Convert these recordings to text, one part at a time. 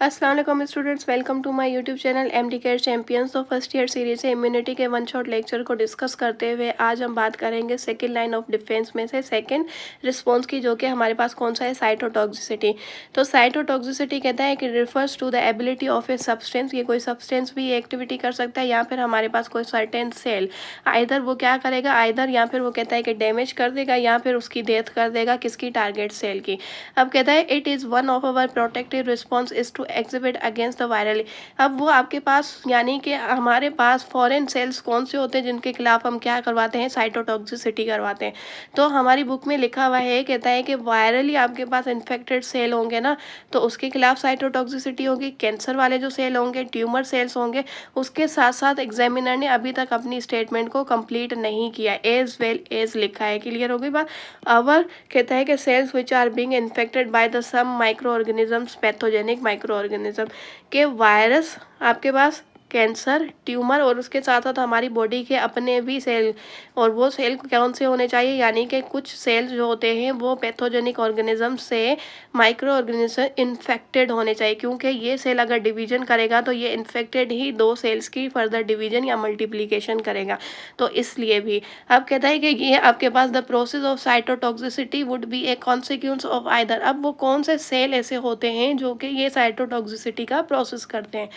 अस्सलाम वालेकुम students, welcome to my YouTube channel MD care champions. तो फर्स्ट ईयर सीरीज से इम्यूनिटी के वन शॉट लेक्चर को डिस्कस करते हुए आज हम बात करेंगे सेकंड लाइन ऑफ डिफेंस में से सेकंड रिस्पांस की, जो कि हमारे पास कौन सा है, साइटोटॉक्सिसिटी। तो साइटोटॉक्सिसिटी कहता है कि refers to the ability of a substance, ये कोई सब्सटेंस भी एक्टिविटी कर सकता है या फिर हमारे पास कोई सर्टेन सेल, आइदर वो क्या करेगा, आइदर या फिर वो कहता है कि डैमेज कर देगा या फिर उसकी डेथ कर देगा, किसकी, टारगेट सेल की। अब कहता है it is one of our protective response is to exhibit against the viral. अब वो आपके पास यानी कि हमारे पास फॉरेन सेल्स कौन से होते हैं जिनके खिलाफ हम क्या करवाते हैं, साइटोटॉक्सिसिटी करवाते हैं। तो हमारी बुक में लिखा हुआ है, कहता है कि वायरली आपके पास इन्फेक्टेड सेल होंगे ना, तो उसके खिलाफ साइटोटॉक्सिसिटी होगी। कैंसर वाले जो सेल होंगे, ट्यूमर सेल्स होंगे, उसके साथ साथ एग्जामिनर ने अभी तक अपनी स्टेटमेंट को कंप्लीट नहीं किया, एज वेल एज लिखा है। क्लियर हो गई बात। अवर कहता है कि cells which are being infected by the some micro organisms, pathogenic micro organism के वायरस, आपके पास कैंसर, ट्यूमर और उसके साथ साथ हमारी बॉडी के अपने भी सेल, और वो सेल कौन से होने चाहिए, यानी कि कुछ सेल जो होते हैं वो पैथोजेनिक ऑर्गेनिज्म से माइक्रो ऑर्गेनिज्म इन्फेक्टेड होने चाहिए, क्योंकि ये सेल अगर डिवीजन करेगा तो ये इन्फेक्टेड ही दो सेल्स की फर्दर डिवीजन या मल्टीप्लिकेशन करेगा, तो इसलिए भी। अब कहता है कि ये आपके पास the process of cytotoxicity would be a consequence of either. अब वो कौन से सेल ऐसे होते हैं जो कि ये साइटोटॉक्सिसिटी का प्रोसेस करते हैं।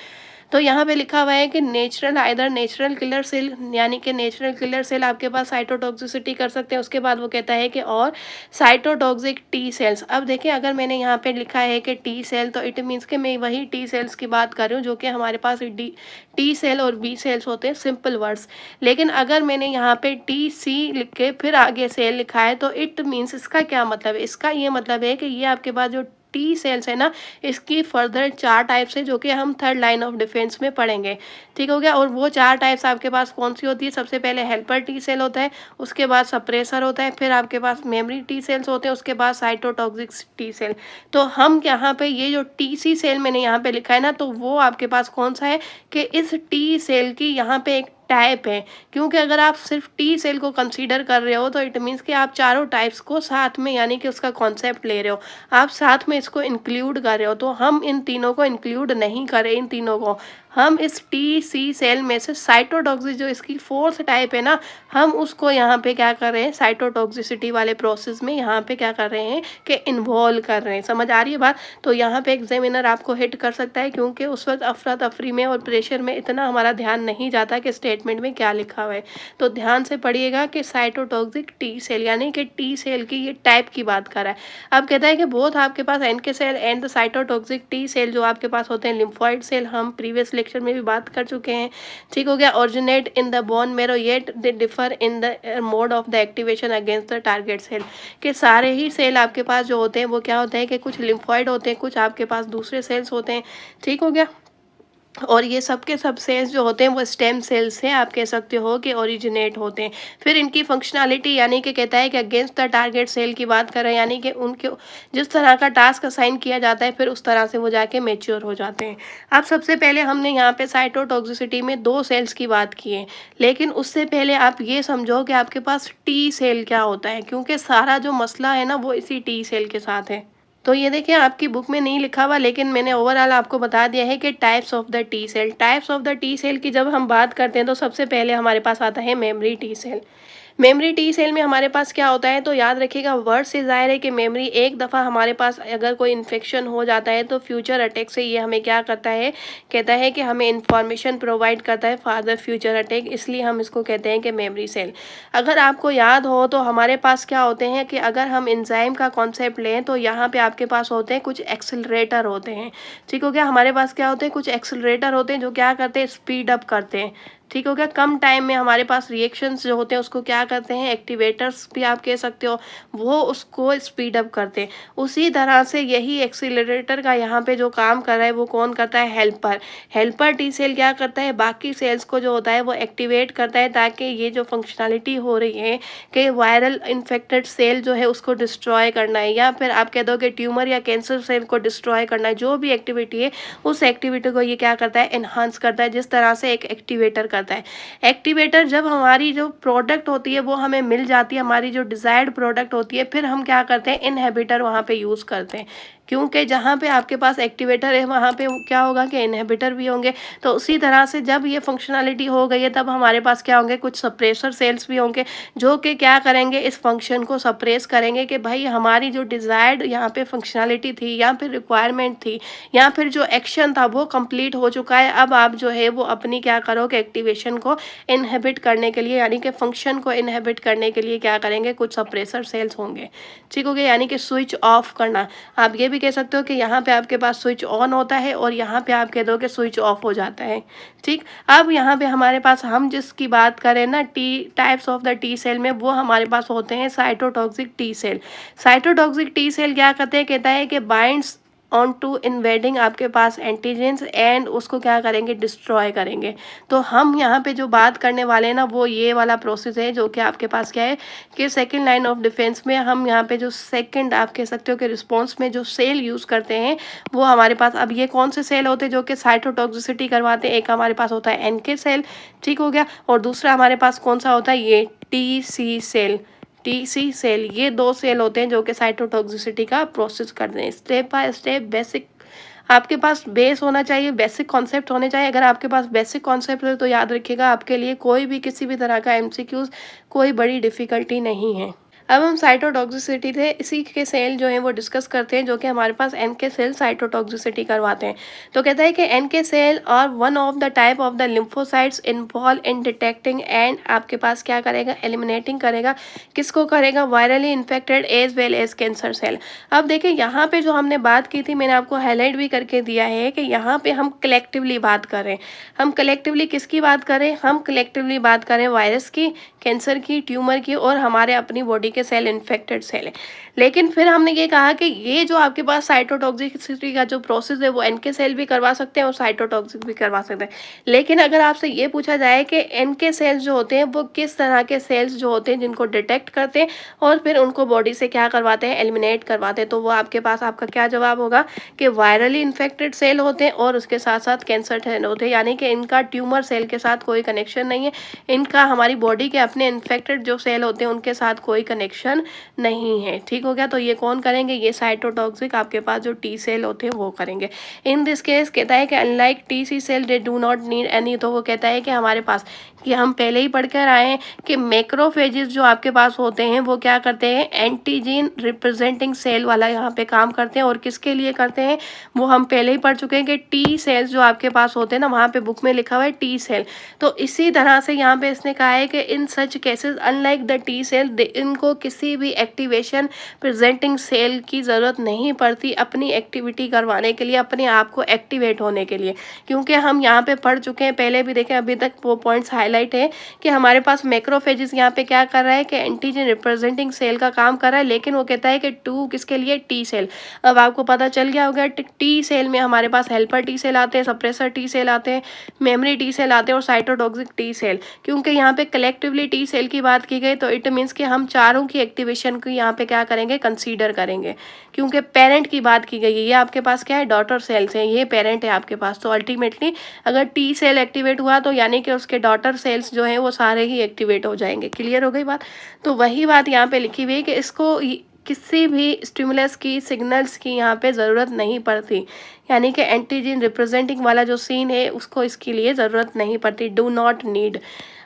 तो यहाँ पे लिखा हुआ है कि natural, either natural killer cell, यानी कि नेचुरल किलर सेल आपके पास साइटोटॉक्सिसिटी कर सकते हैं। उसके बाद वो कहता है कि और साइटोटॉक्सिक टी सेल्स। अब देखिए, अगर मैंने यहाँ पे लिखा है कि टी सेल, तो इट मीन्स कि मैं वही टी सेल्स की बात कर रही हूँ जो कि हमारे पास टी सेल और बी सेल्स होते हैं, सिंपल वर्ड्स। लेकिन अगर मैंने यहाँ पे टी सी लिख के फिर आगे सेल लिखा है, तो इट मीन्स, इसका क्या मतलब है, इसका ये मतलब है कि ये आपके पास जो टी सेल्स है ना, इसकी फर्दर चार टाइप्स है जो कि हम थर्ड लाइन ऑफ डिफेंस में पढ़ेंगे। ठीक हो गया। और वो चार टाइप्स आपके पास कौन सी होती है, सबसे पहले हेल्पर टी सेल होता है, उसके बाद सप्रेसर होता है, फिर आपके पास मेमोरी टी सेल्स होते हैं, उसके बाद साइटोटॉक्सिक टी सेल। तो हम यहाँ पे ये जो टी सी सेल मैंने यहाँ पे लिखा है ना, तो वो आपके पास कौन सा है कि इस टी सेल की यहाँ पे एक टाइप है। क्योंकि अगर आप सिर्फ टी सेल को कंसीडर कर रहे हो तो इट मीन्स कि आप चारों टाइप्स को साथ में, यानी कि उसका कॉन्सेप्ट ले रहे हो, आप साथ में इसको इंक्लूड कर रहे हो। तो हम इन तीनों को इंक्लूड नहीं करें, इन तीनों को हम इस टी सी सेल में से साइटोटॉक्सिस जो इसकी फोर्थ टाइप है ना, हम उसको यहाँ पे क्या कर रहे हैं, साइटोटॉक्सिसिटी वाले प्रोसेस में यहाँ पे क्या कर रहे हैं कि इन्वॉल्व कर रहे हैं। समझ आ रही है बात। तो यहाँ पे एग्जामिनर आपको हिट कर सकता है, क्योंकि उस वक्त अफरा तफरी में और प्रेशर में इतना हमारा ध्यान नहीं जाता कि स्टेटमेंट में क्या लिखा हुआ है। तो ध्यान से पढ़िएगा कि साइटोटॉक्सिक टी सेल, यानी कि टी सेल की ये टाइप की बात कर रहा है। अब कहता है कि बोथ आपके पास NK cell and the cytotoxic T cell जो आपके पास होते हैं लिम्फोइड सेल, हम प्रीवियस लेक्चर में भी बात कर चुके हैं। ठीक हो गया। Originate in the bone marrow yet they differ in the mode of the activation against the target cell, कि सारे ही सेल आपके पास जो होते हैं वो क्या होते हैं कि कुछ लिम्फोइड होते हैं, कुछ आपके पास दूसरे सेल्स होते हैं। ठीक हो गया। और ये सब के सब सेल्स जो होते हैं वो स्टेम सेल्स से आप कह सकते हो कि ओरिजिनेट होते हैं। फिर इनकी फंक्शनैलिटी, यानी कि कहता है कि अगेंस्ट द टारगेट सेल की बात करें, यानी कि उनके जिस तरह का टास्क असाइन किया जाता है फिर उस तरह से वो जाके मेच्योर हो जाते हैं। अब सबसे पहले हमने यहाँ पे साइटोटॉक्सिसिटी में दो सेल्स की बात की है, लेकिन उससे पहले आप ये समझो कि आपके पास टी सेल क्या होता है, क्योंकि सारा जो मसला है ना वो इसी टी सेल के साथ है। तो ये देखिए, आपकी बुक में नहीं लिखा हुआ, लेकिन मैंने ओवरऑल आपको बता दिया है कि types of the T cell. Types of the T cell की जब हम बात करते हैं तो सबसे पहले हमारे पास आता है memory T cell. Memory T cell में हमारे पास क्या होता है, तो याद रखिएगा, वर्ड से ज़ाहिर है कि मेमोरी, एक दफ़ा हमारे पास अगर कोई इन्फेक्शन हो जाता है तो फ्यूचर अटैक से ये हमें क्या करता है, कहता है कि हमें इंफॉर्मेशन प्रोवाइड करता है फॉर द फ्यूचर अटैक, इसलिए हम इसको कहते हैं कि मेमोरी सेल। अगर आपको याद हो तो हमारे पास क्या होते हैं कि अगर हम एंजाइम का कॉन्सेप्ट लें तो यहाँ पे आपके पास होते हैं कुछ एक्सेलरेटर होते हैं। ठीक हो गया। हमारे पास क्या होते हैं, कुछ एक्सेलरेटर होते हैं जो क्या करते हैं, स्पीड अप करते हैं। ठीक हो गया। कम टाइम में हमारे पास रिएक्शंस जो होते हैं उसको क्या करते हैं, एक्टिवेटर्स भी आप कह सकते हो, वो उसको स्पीड अप करते हैं। उसी तरह से यही एक्सीलरेटर का यहाँ पे जो काम कर रहा है वो कौन करता है, हेल्पर। हेल्पर टी सेल क्या करता है, बाकी सेल्स को जो होता है वो एक्टिवेट करता है, ताकि ये जो फंक्शनैलिटी हो रही है कि वायरल इन्फेक्टेड सेल जो है उसको डिस्ट्रॉय करना है, या फिर आप कह दो कि ट्यूमर या कैंसर सेल को डिस्ट्रॉय करना है, जो भी एक्टिविटी है उस एक्टिविटी को ये क्या करता है, एनहांस करता है, जिस तरह से एक एक्टिवेटर करता है। एक्टिवेटर जब हमारी जो प्रोडक्ट होती है वो हमें मिल जाती है, हमारी जो डिजायर्ड प्रोडक्ट होती है, फिर हम क्या करते हैं, इनहिबिटर वहाँ पे यूज़ करते हैं। क्योंकि जहाँ पे आपके पास एक्टिवेटर है वहाँ पे क्या होगा कि इनहिबिटर भी होंगे। तो उसी तरह से जब ये फंक्शनैलिटी हो गई है तब हमारे पास क्या होंगे, कुछ सप्रेसर सेल्स भी होंगे जो कि क्या करेंगे, इस फंक्शन को सप्रेस करेंगे कि भाई हमारी जो डिज़ायर्ड यहाँ पे फंक्शनैलिटी थी या फिर रिक्वायरमेंट थी या फिर जो एक्शन था वो कंप्लीट हो चुका है। अब आप जो है वो अपनी क्या करोगे, एक्टिवेशन को इनहिबिट करने के लिए यानी कि फंक्शन को इनहिबिट करने के लिए क्या करेंगे, कुछ सप्रेसर सेल्स होंगे। ठीक हो गया, यानी कि स्विच ऑफ करना। आप ये भी कह सकते हो कि यहाँ पे आपके पास स्विच ऑन होता है और यहाँ पे आप कह दो कि स्विच ऑफ हो जाता है। ठीक, अब यहाँ पे हमारे पास हम जिसकी बात करें ना, T types of the T cell में, वो हमारे पास होते हैं cytotoxic T cell. Cytotoxic T cell क्या करते हैं, कहता है कि बाइंड्स ऑन टू इन्वेडिंग आपके पास एंटीजेंस एंड उसको क्या करेंगे, डिस्ट्रॉय करेंगे। तो हम यहाँ पे जो बात करने वाले हैं ना वो ये वाला प्रोसेस है जो कि आपके पास क्या है कि सेकंड लाइन ऑफ डिफेंस में हम यहाँ पे जो सेकंड आप कह सकते हो कि रिस्पॉन्स में जो सेल यूज़ करते हैं वो हमारे पास, अब ये कौन से सेल होते हैं जो कि साइटोटॉक्सिसिटी करवाते हैं। एक हमारे पास होता है एनके सेल, ठीक हो गया, और दूसरा हमारे पास कौन सा होता है, ये T C cell. T C cell, ये दो सेल होते हैं जो कि साइटोटॉक्सिसिटी का प्रोसेस करते हैं। स्टेप बाय स्टेप बेसिक आपके पास बेस होना चाहिए, बेसिक कॉन्सेप्ट होने चाहिए। अगर आपके पास बेसिक कॉन्सेप्ट है तो याद रखिएगा आपके लिए कोई भी किसी भी तरह का एमसीक्यूज कोई बड़ी डिफिकल्टी नहीं है। अब हम साइटोटॉक्सिसिटी थे इसी के सेल जो है वो डिस्कस करते हैं जो कि हमारे पास एनके सेल साइटोटॉक्सिसिटी करवाते हैं। तो कहता है कि एनके सेल और one of the type of the lymphocytes involve in detecting and आपके पास क्या करेगा, एलिमिनेटिंग करेगा। किसको करेगा, virally infected as well as cancer cell. अब देखिए यहाँ पे जो हमने बात की थी मैंने आपको हाईलाइट भी करके दिया है कि यहाँ पे हम कलेक्टिवली बात करें। हम कलेक्टिवली किसकी बात करें, हम कलेक्टिवली बात करें वायरस की, कैंसर की, ट्यूमर की और हमारे अपनी बॉडी के सेल इन्फेक्टेड सेल है। लेकिन फिर हमने ये कहा कि ये जो आपके पास साइटोटॉक्सिसिटी का जो प्रोसेस है वो एनके सेल भी करवा सकते हैं और साइटोटॉक्सिक भी करवा सकते हैं। लेकिन अगर आपसे ये पूछा जाए कि एनके सेल्स जो होते हैं वो किस तरह के सेल्स जो होते हैं जिनको डिटेक्ट करते हैं और फिर उनको बॉडी से क्या करवाते हैं, एलिमिनेट करवाते हैं, तो वो आपके पास आपका क्या जवाब होगा कि वायरली इन्फेक्टेड सेल होते हैं और उसके साथ साथ कैंसर सेल होते हैं। यानी कि इनका ट्यूमर सेल के साथ कोई कनेक्शन नहीं है, इनका हमारी बॉडी के अपने इन्फेक्टेड जो सेल होते हैं उनके साथ कोई कनेक्शन नहीं है। ठीक हो गया, तो ये कौन करेंगे, ये साइटोटॉक्सिक आपके पास जो टी सेल होते हैं वो करेंगे। इन दिस केस कहता है कि unlike T C cell they do not need any, तो वो कहता है कि हमारे पास कि हम पहले ही पढ़ कर आए हैं कि मैक्रोफेजेस जो आपके पास होते हैं वो क्या करते हैं, एंटीजन रिप्रेजेंटिंग सेल वाला यहाँ पे काम करते हैं। और किसके लिए करते हैं वो हम पहले ही पढ़ चुके हैं कि टी सेल्स जो आपके पास होते हैं ना, वहाँ पे बुक में लिखा हुआ है टी सेल। तो इसी तरह से यहाँ पे इसने कहा है कि in such cases unlike the T cell इनको किसी भी एक्टिवेशन प्रेजेंटिंग सेल की ज़रूरत नहीं पड़ती अपनी एक्टिविटी करवाने के लिए, अपने आप को एक्टिवेट होने के लिए। क्योंकि हम यहाँ पे पढ़ चुके हैं, पहले भी देखें, अभी तक वो पॉइंट्स हाईलाइट है कि हमारे पास मैक्रोफेजेस यहाँ पे क्या कर रहा है कि एंटीजन रिप्रेजेंटिंग सेल का काम कर रहा है। लेकिन वो कहता है कि टू किसके लिए, टी सेल। अब आपको पता चल गया होगा टी सेल में हमारे पास हेल्पर टी सेल आते हैं, सप्रेसर टी सेल आते हैं, मेमोरी टी सेल आते हैं और साइटोटॉक्सिक टी सेल। क्योंकि यहाँ पे कलेक्टिवली टी सेल की बात की गई तो इट मीन्स कि हम चारों की एक्टिवेशन को यहाँ पे क्या करेंगे, कंसीडर करेंगे। क्योंकि पेरेंट की बात की गई है, ये आपके पास क्या है, डॉटर सेल्स हैं, ये पेरेंट है आपके पास। तो अल्टीमेटली अगर टी सेल एक्टिवेट हुआ तो यानी कि उसके डॉटर सेल्स जो हैं वो सारे ही एक्टिवेट हो जाएंगे। क्लियर हो गई बात। तो वही बात यहाँ पे लिखी हुई है कि इसको किसी भी स्टिमुलस की, सिग्नल्स की यहाँ पे ज़रूरत नहीं पड़ती। यानी कि एंटीजन रिप्रेजेंटिंग वाला जो सीन है उसको इसके लिए ज़रूरत नहीं पड़ती, डू नॉट नीड।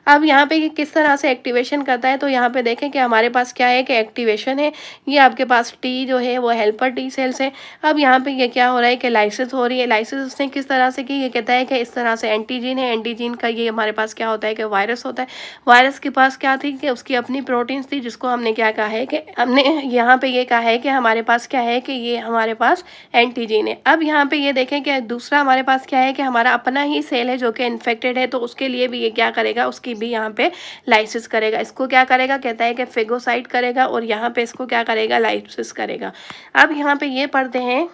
अब यहाँ पे ये किस तरह से एक्टिवेशन करता है, तो यहाँ पे देखें कि हमारे पास क्या है कि एक्टिवेशन है, ये आपके पास टी जो है वो हेल्पर टी सेल्स है। अब यहाँ पे ये क्या हो रहा है कि लाइसिस हो रही है। लाइसिस उसने किस तरह से की, ये कहता है कि इस तरह से एंटीजन है, एंटीजन का ये हमारे पास क्या होता है कि वायरस होता है। वायरस के पास क्या थी कि उसकी अपनी प्रोटीन्स थी जिसको हमने क्या कहा है कि हमने यहाँ पे ये कहा है कि हमारे पास क्या है कि ये हमारे पास एंटीजन है। अब यहाँ पे ये देखें कि दूसरा हमारे पास क्या है कि हमारा अपना ही सेल है जो कि इन्फेक्टेड है, तो उसके लिए भी ये क्या करेगा, उसकी भी यहाँ पे लाइसिस करेगा। इसको क्या करेगा, कहता है कि फेगोसाइट करेगा और यहाँ पे इसको क्या करेगा, लाइसिस करेगा। अब यहाँ पे ये पढ़ते हैं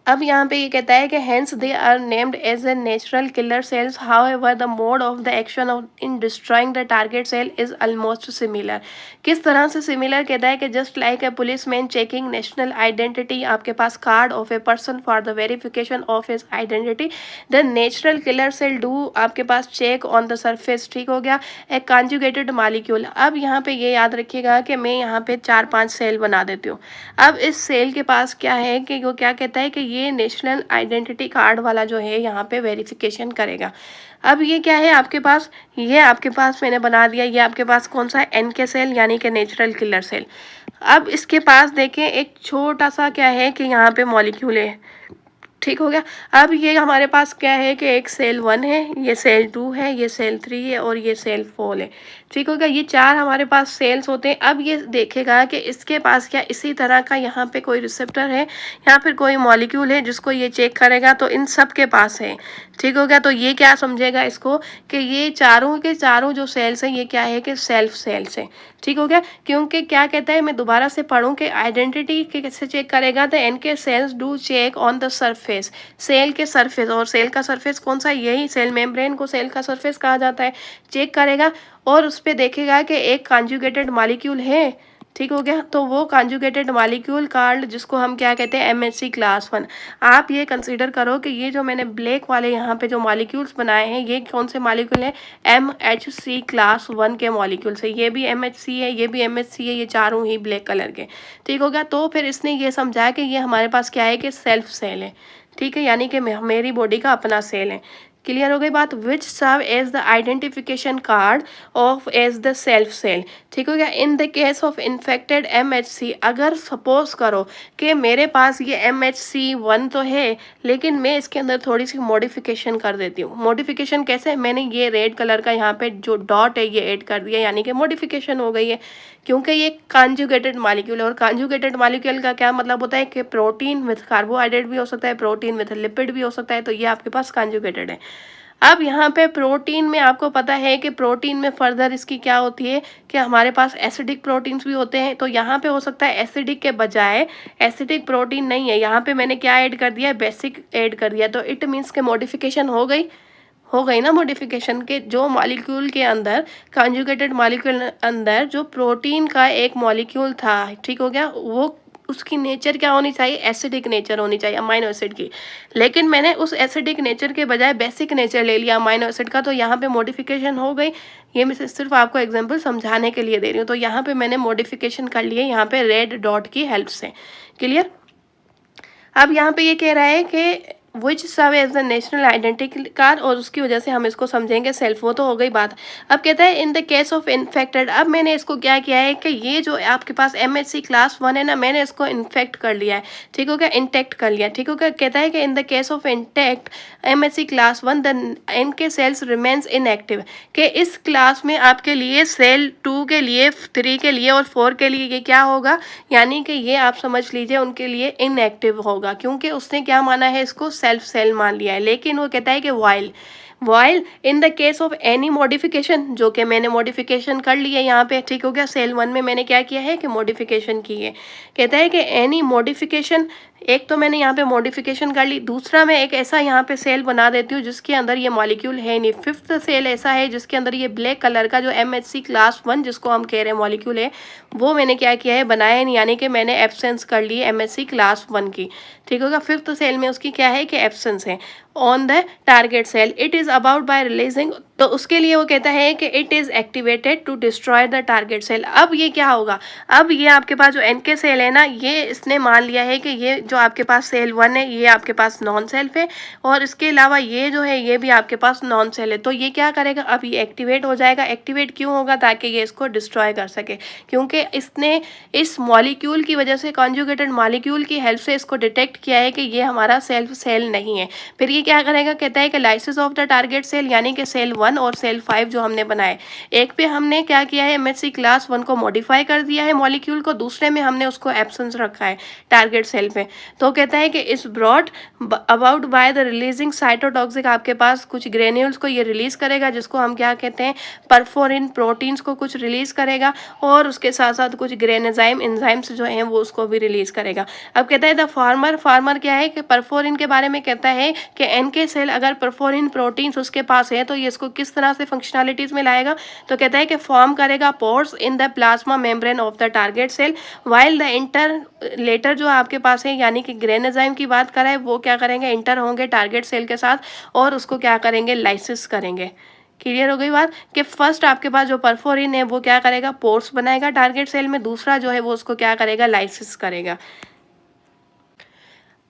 अब यहाँ पे ये कहता है कि hence they are named as a natural killer cells, however the mode of the action of in destroying the target cell is almost similar. किस तरह से सिमिलर, कहता है कि just like a police man checking national identity, आपके पास card of a person for the verification of his identity, the natural killer cell do आपके पास चेक ऑन द सरफेस। ठीक हो गया, ए कॉन्जुगेटेड मॉलिक्यूल। अब यहाँ पे ये याद रखिएगा कि मैं यहाँ पे 4-5 सेल बना देती हूँ। अब इस सेल के पास क्या है कि वो क्या कहता है कि ये नेशनल आइडेंटिटी कार्ड वाला जो है यहाँ पे वेरिफिकेशन करेगा। अब ये क्या है आपके पास, ये आपके पास मैंने बना दिया, ये आपके पास कौन सा एन के सेल यानी कि नेचुरल किलर सेल। अब इसके पास देखें एक छोटा सा क्या है कि यहाँ पे मॉलिक्यूल है। ठीक हो गया, अब ये हमारे पास क्या है कि एक सेल 1 है, ये सेल 2 है, ये सेल 3 है और ये सेल 4 है। ठीक हो गया, ये 4 हमारे पास सेल्स होते हैं। अब ये देखेगा कि इसके पास क्या इसी तरह का यहाँ पे कोई रिसेप्टर है या फिर कोई मॉलिक्यूल है जिसको ये चेक करेगा, तो इन सब के पास है। ठीक हो गया, तो ये क्या समझेगा इसको कि ये चारों के चारों जो सेल्स हैं ये क्या है कि सेल्फ सेल्स हैं। ठीक हो गया, क्योंकि क्या कहता है, मैं दोबारा से पढ़ूं कि आइडेंटिटी के कैसे चेक करेगा, तो N K cells do check on the surface, cell के सरफेस, और सेल का सरफेस कौन सा, यही सेल मेम्ब्रेन को सेल का सरफेस कहा जाता है। चेक करेगा और उस पर देखेगा कि एक कॉन्जुगेटेड मॉलिक्यूल है। ठीक हो गया, तो वो कॉन्जुगेटेड मॉलिक्यूल कार्ड जिसको हम क्या कहते हैं MHC क्लास 1। आप ये कंसीडर करो कि ये जो मैंने ब्लैक वाले यहाँ पे जो मॉलिक्यूल्स बनाए हैं ये कौन से मॉलिक्यूल हैं, MHC क्लास 1 के मॉलिक्यूल से। ये भी MHC है, ये भी MHC है, ये चारों ही ब्लैक कलर के। ठीक हो गया, तो फिर इसने ये समझाया कि ये हमारे पास क्या है कि सेल्फ सेल है। ठीक है, यानी कि मेरी बॉडी का अपना सेल है। क्लियर हो गई बात, which serve as the identification card of as the self cell. ठीक हो गया, in the case of infected MHC, अगर सपोज करो कि मेरे पास ये MHC1 तो है लेकिन मैं इसके अंदर थोड़ी सी मॉडिफिकेशन कर देती हूँ। मॉडिफिकेशन कैसे, मैंने ये रेड कलर का यहाँ पे जो डॉट है ये ऐड कर दिया, यानी कि मॉडिफिकेशन हो गई है, क्योंकि ये कॉन्जुगेटेड मॉलिक्यूल है। और कॉन्जुगेटेड मॉलिक्यूल का क्या मतलब होता है कि प्रोटीन विथ कार्बोहाइड्रेट भी हो सकता है, प्रोटीन विथ लिपिड भी हो सकता है, तो ये आपके पास कॉन्जुगेटेड है। अब यहाँ पे प्रोटीन में आपको पता है कि प्रोटीन में फर्दर इसकी क्या होती है कि हमारे पास एसिडिक प्रोटीन्स भी होते हैं, तो यहाँ पे हो सकता है एसिडिक के बजाय एसिडिक प्रोटीन नहीं है, यहाँ पे मैंने क्या ऐड कर दिया है, बेसिक ऐड कर दिया, तो इट मीन्स के मॉडिफिकेशन हो गई ना। मॉडिफिकेशन के जो मॉलिक्यूल के अंदर कॉन्जुगेटेड मॉलिक्यूल अंदर जो प्रोटीन का एक मॉलिक्यूल था, ठीक हो गया, वो उसकी नेचर क्या होनी चाहिए, एसिडिक नेचर होनी चाहिए अमाइनो एसिड की, लेकिन मैंने उस एसिडिक नेचर के बजाय बेसिक नेचर ले लिया अमाइनो एसिड का, तो यहाँ पे मॉडिफिकेशन हो गई। ये मैं सिर्फ आपको एग्जांपल समझाने के लिए दे रही हूँ, तो यहाँ पे मैंने मॉडिफिकेशन कर लिए यहाँ पे रेड डॉट की हेल्प से। क्लियर, अब यहाँ पे ये कह रहा है कि which serve as the national identity card, और उसकी वजह से हम इसको समझेंगे सेल्फ, वो तो हो गई बात। अब कहता है इन द केस ऑफ इन्फेक्टेड, अब मैंने इसको क्या किया है कि ये जो आपके पास MHC क्लास 1 है ना, मैंने इसको इन्फेक्ट कर लिया है। ठीक हो गया, इंटेक्ट कर लिया। ठीक हो गया, कहता है कि इन the case of intact MHC class 1 the इनके सेल्स रिमेन्स इनएक्टिव, कि इस क्लास में आपके लिए सेल 2 के लिए, 3 के लिए और 4 के लिए ये क्या होगा, यानी कि ये आप समझ लीजिए उनके लिए इनएक्टिव होगा, क्योंकि उसने क्या माना है, इसको सेल्फ सेल मान लिया है। लेकिन वो कहता है कि while in the case of any modification, जो कि मैंने मॉडिफिकेशन कर ली है यहाँ पे। ठीक हो गया, सेल 1 में मैंने क्या किया है कि मॉडिफिकेशन की है। कहता है कि एनी मॉडिफिकेशन, एक तो मैंने यहाँ पे मॉडिफिकेशन कर ली, दूसरा मैं एक ऐसा यहाँ पे सेल बना देती हूँ जिसके अंदर ये मॉलिक्यूल है नहीं। फिफ्थ सेल ऐसा है जिसके अंदर ये ब्लैक कलर का जो MHC क्लास 1 जिसको हम कह रहे हैं मॉलिक्यूल है, वो मैंने क्या किया है, बनाया नहीं, यानी कि मैंने एब्सेंस कर ली MHC क्लास 1 की। ठीक होगा, फिफ्थ सेल में उसकी क्या है कि एब्सेंस है on the target cell, it is about by releasing, तो उसके लिए वो कहता है कि it is activated to destroy the target cell. अब ये क्या होगा, अब ये आपके पास जो NK सेल है ना, ये इसने मान लिया है कि ये जो आपके पास सेल 1 है ये आपके पास नॉन सेल्फ है, और इसके अलावा ये जो है ये भी आपके पास नॉन सेल है। तो ये क्या करेगा, अब ये एक्टिवेट हो जाएगा। एक्टिवेट क्यों होगा, ताकि ये इसको डिस्ट्रॉय कर सके, क्योंकि इसने इस मॉलिक्यूल की वजह से, कॉन्जुगेटेड मॉलिक्यूल की हेल्प से इसको डिटेक्ट किया है कि ये हमारा सेल्फ सेल नहीं है। फिर ये क्या करेगा, कहता है कि lysis of the target cell, यानी कि सेल 1 और सेल 5 जो हमने बनाए, एक पे हमने क्या किया है, एमएचसी क्लास 1 को मॉडिफाई कर दिया है मॉलिक्यूल को, दूसरे में हमने उसको एब्सेंस रखा है टारगेट सेल पे। तो कहता है कि इस broad about by the releasing cytotoxic, आपके पास कुछ ग्रेन्यूल्स को ये रिलीज करेगा जिसको हम क्या कहते हैं, परफोरिन प्रोटीन्स को कुछ रिलीज करेगा, और उसके साथ साथ कुछ ग्रेनेजाइम एंजाइम्स जो हैं वो उसको भी रिलीज करेगा। अब कहता है द फार्मर क्या है कि परफोरिन के बारे में कहता है कि एनके सेल अगर परफोरिन प्रोटीन्स उसके पास है तो ये इसको किस तरह से फंक्शनैलिटीज में लाएगा, तो कहता है कि फॉर्म करेगा pores in the plasma membrane of the target cell, while the inter letter जो आपके पास है यानी कि ग्रेनेजाइम की बात करें, वो क्या करेंगे, इंटर होंगे टारगेट सेल के साथ और उसको क्या करेंगे, लाइसिस करेंगे। क्लियर हो गई बात कि फर्स्ट आपके पास जो परफोरिन है वो क्या करेगा, पोर्स बनाएगा टारगेट सेल में, दूसरा जो है वो उसको क्या करेगा, लाइसिस करेगा।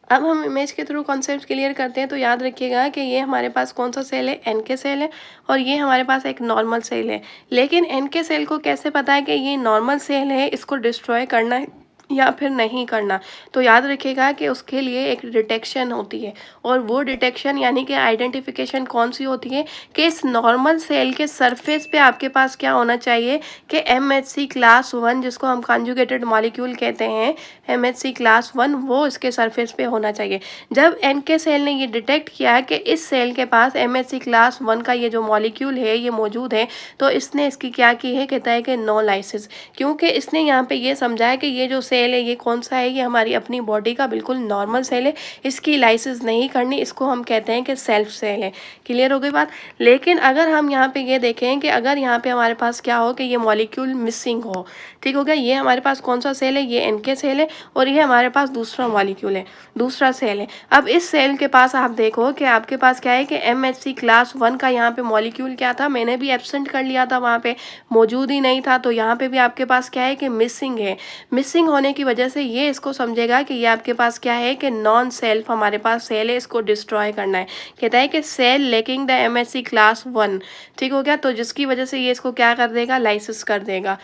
अब हम इमेज के थ्रू कॉन्सेप्ट क्लियर करते हैं। तो याद रखिएगा कि ये हमारे पास कौन सा सेल है, एनके सेल है, और ये हमारे पास एक नॉर्मल सेल है। लेकिन एनके सेल को कैसे पता है कि ये नॉर्मल सेल है, इसको डिस्ट्रॉय करना है या फिर नहीं करना, तो याद रखिएगा कि उसके लिए एक डिटेक्शन होती है, और वो डिटेक्शन यानी कि आइडेंटिफिकेशन कौन सी होती है कि इस नॉर्मल सेल के सरफेस पे आपके पास क्या होना चाहिए कि एमएचसी क्लास 1 जिसको हम कॉन्जुगेटेड मॉलिक्यूल कहते हैं, एमएचसी क्लास 1 वो इसके सरफेस पे होना चाहिए। जब एनके सेल ने ये डिटेक्ट किया कि इस सेल के पास एमएचसी क्लास 1 का ये जो मॉलिक्यूल है ये मौजूद है, तो इसने इसकी क्या की है, कहता है कि नो लाइसिस, क्योंकि इसने यहाँ पे ये समझा है कि ये जो सेल है ये कौन सा है, ये हमारी अपनी बॉडी का बिल्कुल नॉर्मल सेल है, इसकी लाइसिस नहीं करनी, इसको हम कहते हैं कि सेल्फ सेल है। क्लियर हो गई बात। लेकिन अगर हम यहाँ पे ये देखें कि अगर यहाँ पे हमारे पास क्या हो कि ये मॉलिक्यूल मिसिंग हो, ठीक हो गया, ये हमारे पास कौन सा सेल है, ये एनके सेल है, और ये हमारे पास दूसरा मॉलिक्यूल है, दूसरा सेल है। अब इस सेल के पास आप देखो कि आपके पास क्या है कि एमएचसी क्लास 1 का यहाँ पे मॉलिक्यूल क्या था, मैंने भी एब्सेंट कर लिया था, वहाँ पे मौजूद ही नहीं था, तो यहाँ पे भी आपके पास क्या है कि मिसिंग है। मिसिंग होने की वजह से ये इसको समझेगा कि ये आपके पास क्या है कि नॉन सेल्फ हमारे पास सेल है, इसको डिस्ट्रॉय करना है। कहता है कि cell lacking the MHC class 1, ठीक हो गया, तो जिसकी वजह से ये इसको क्या कर देगा, लाइसिस कर देगा।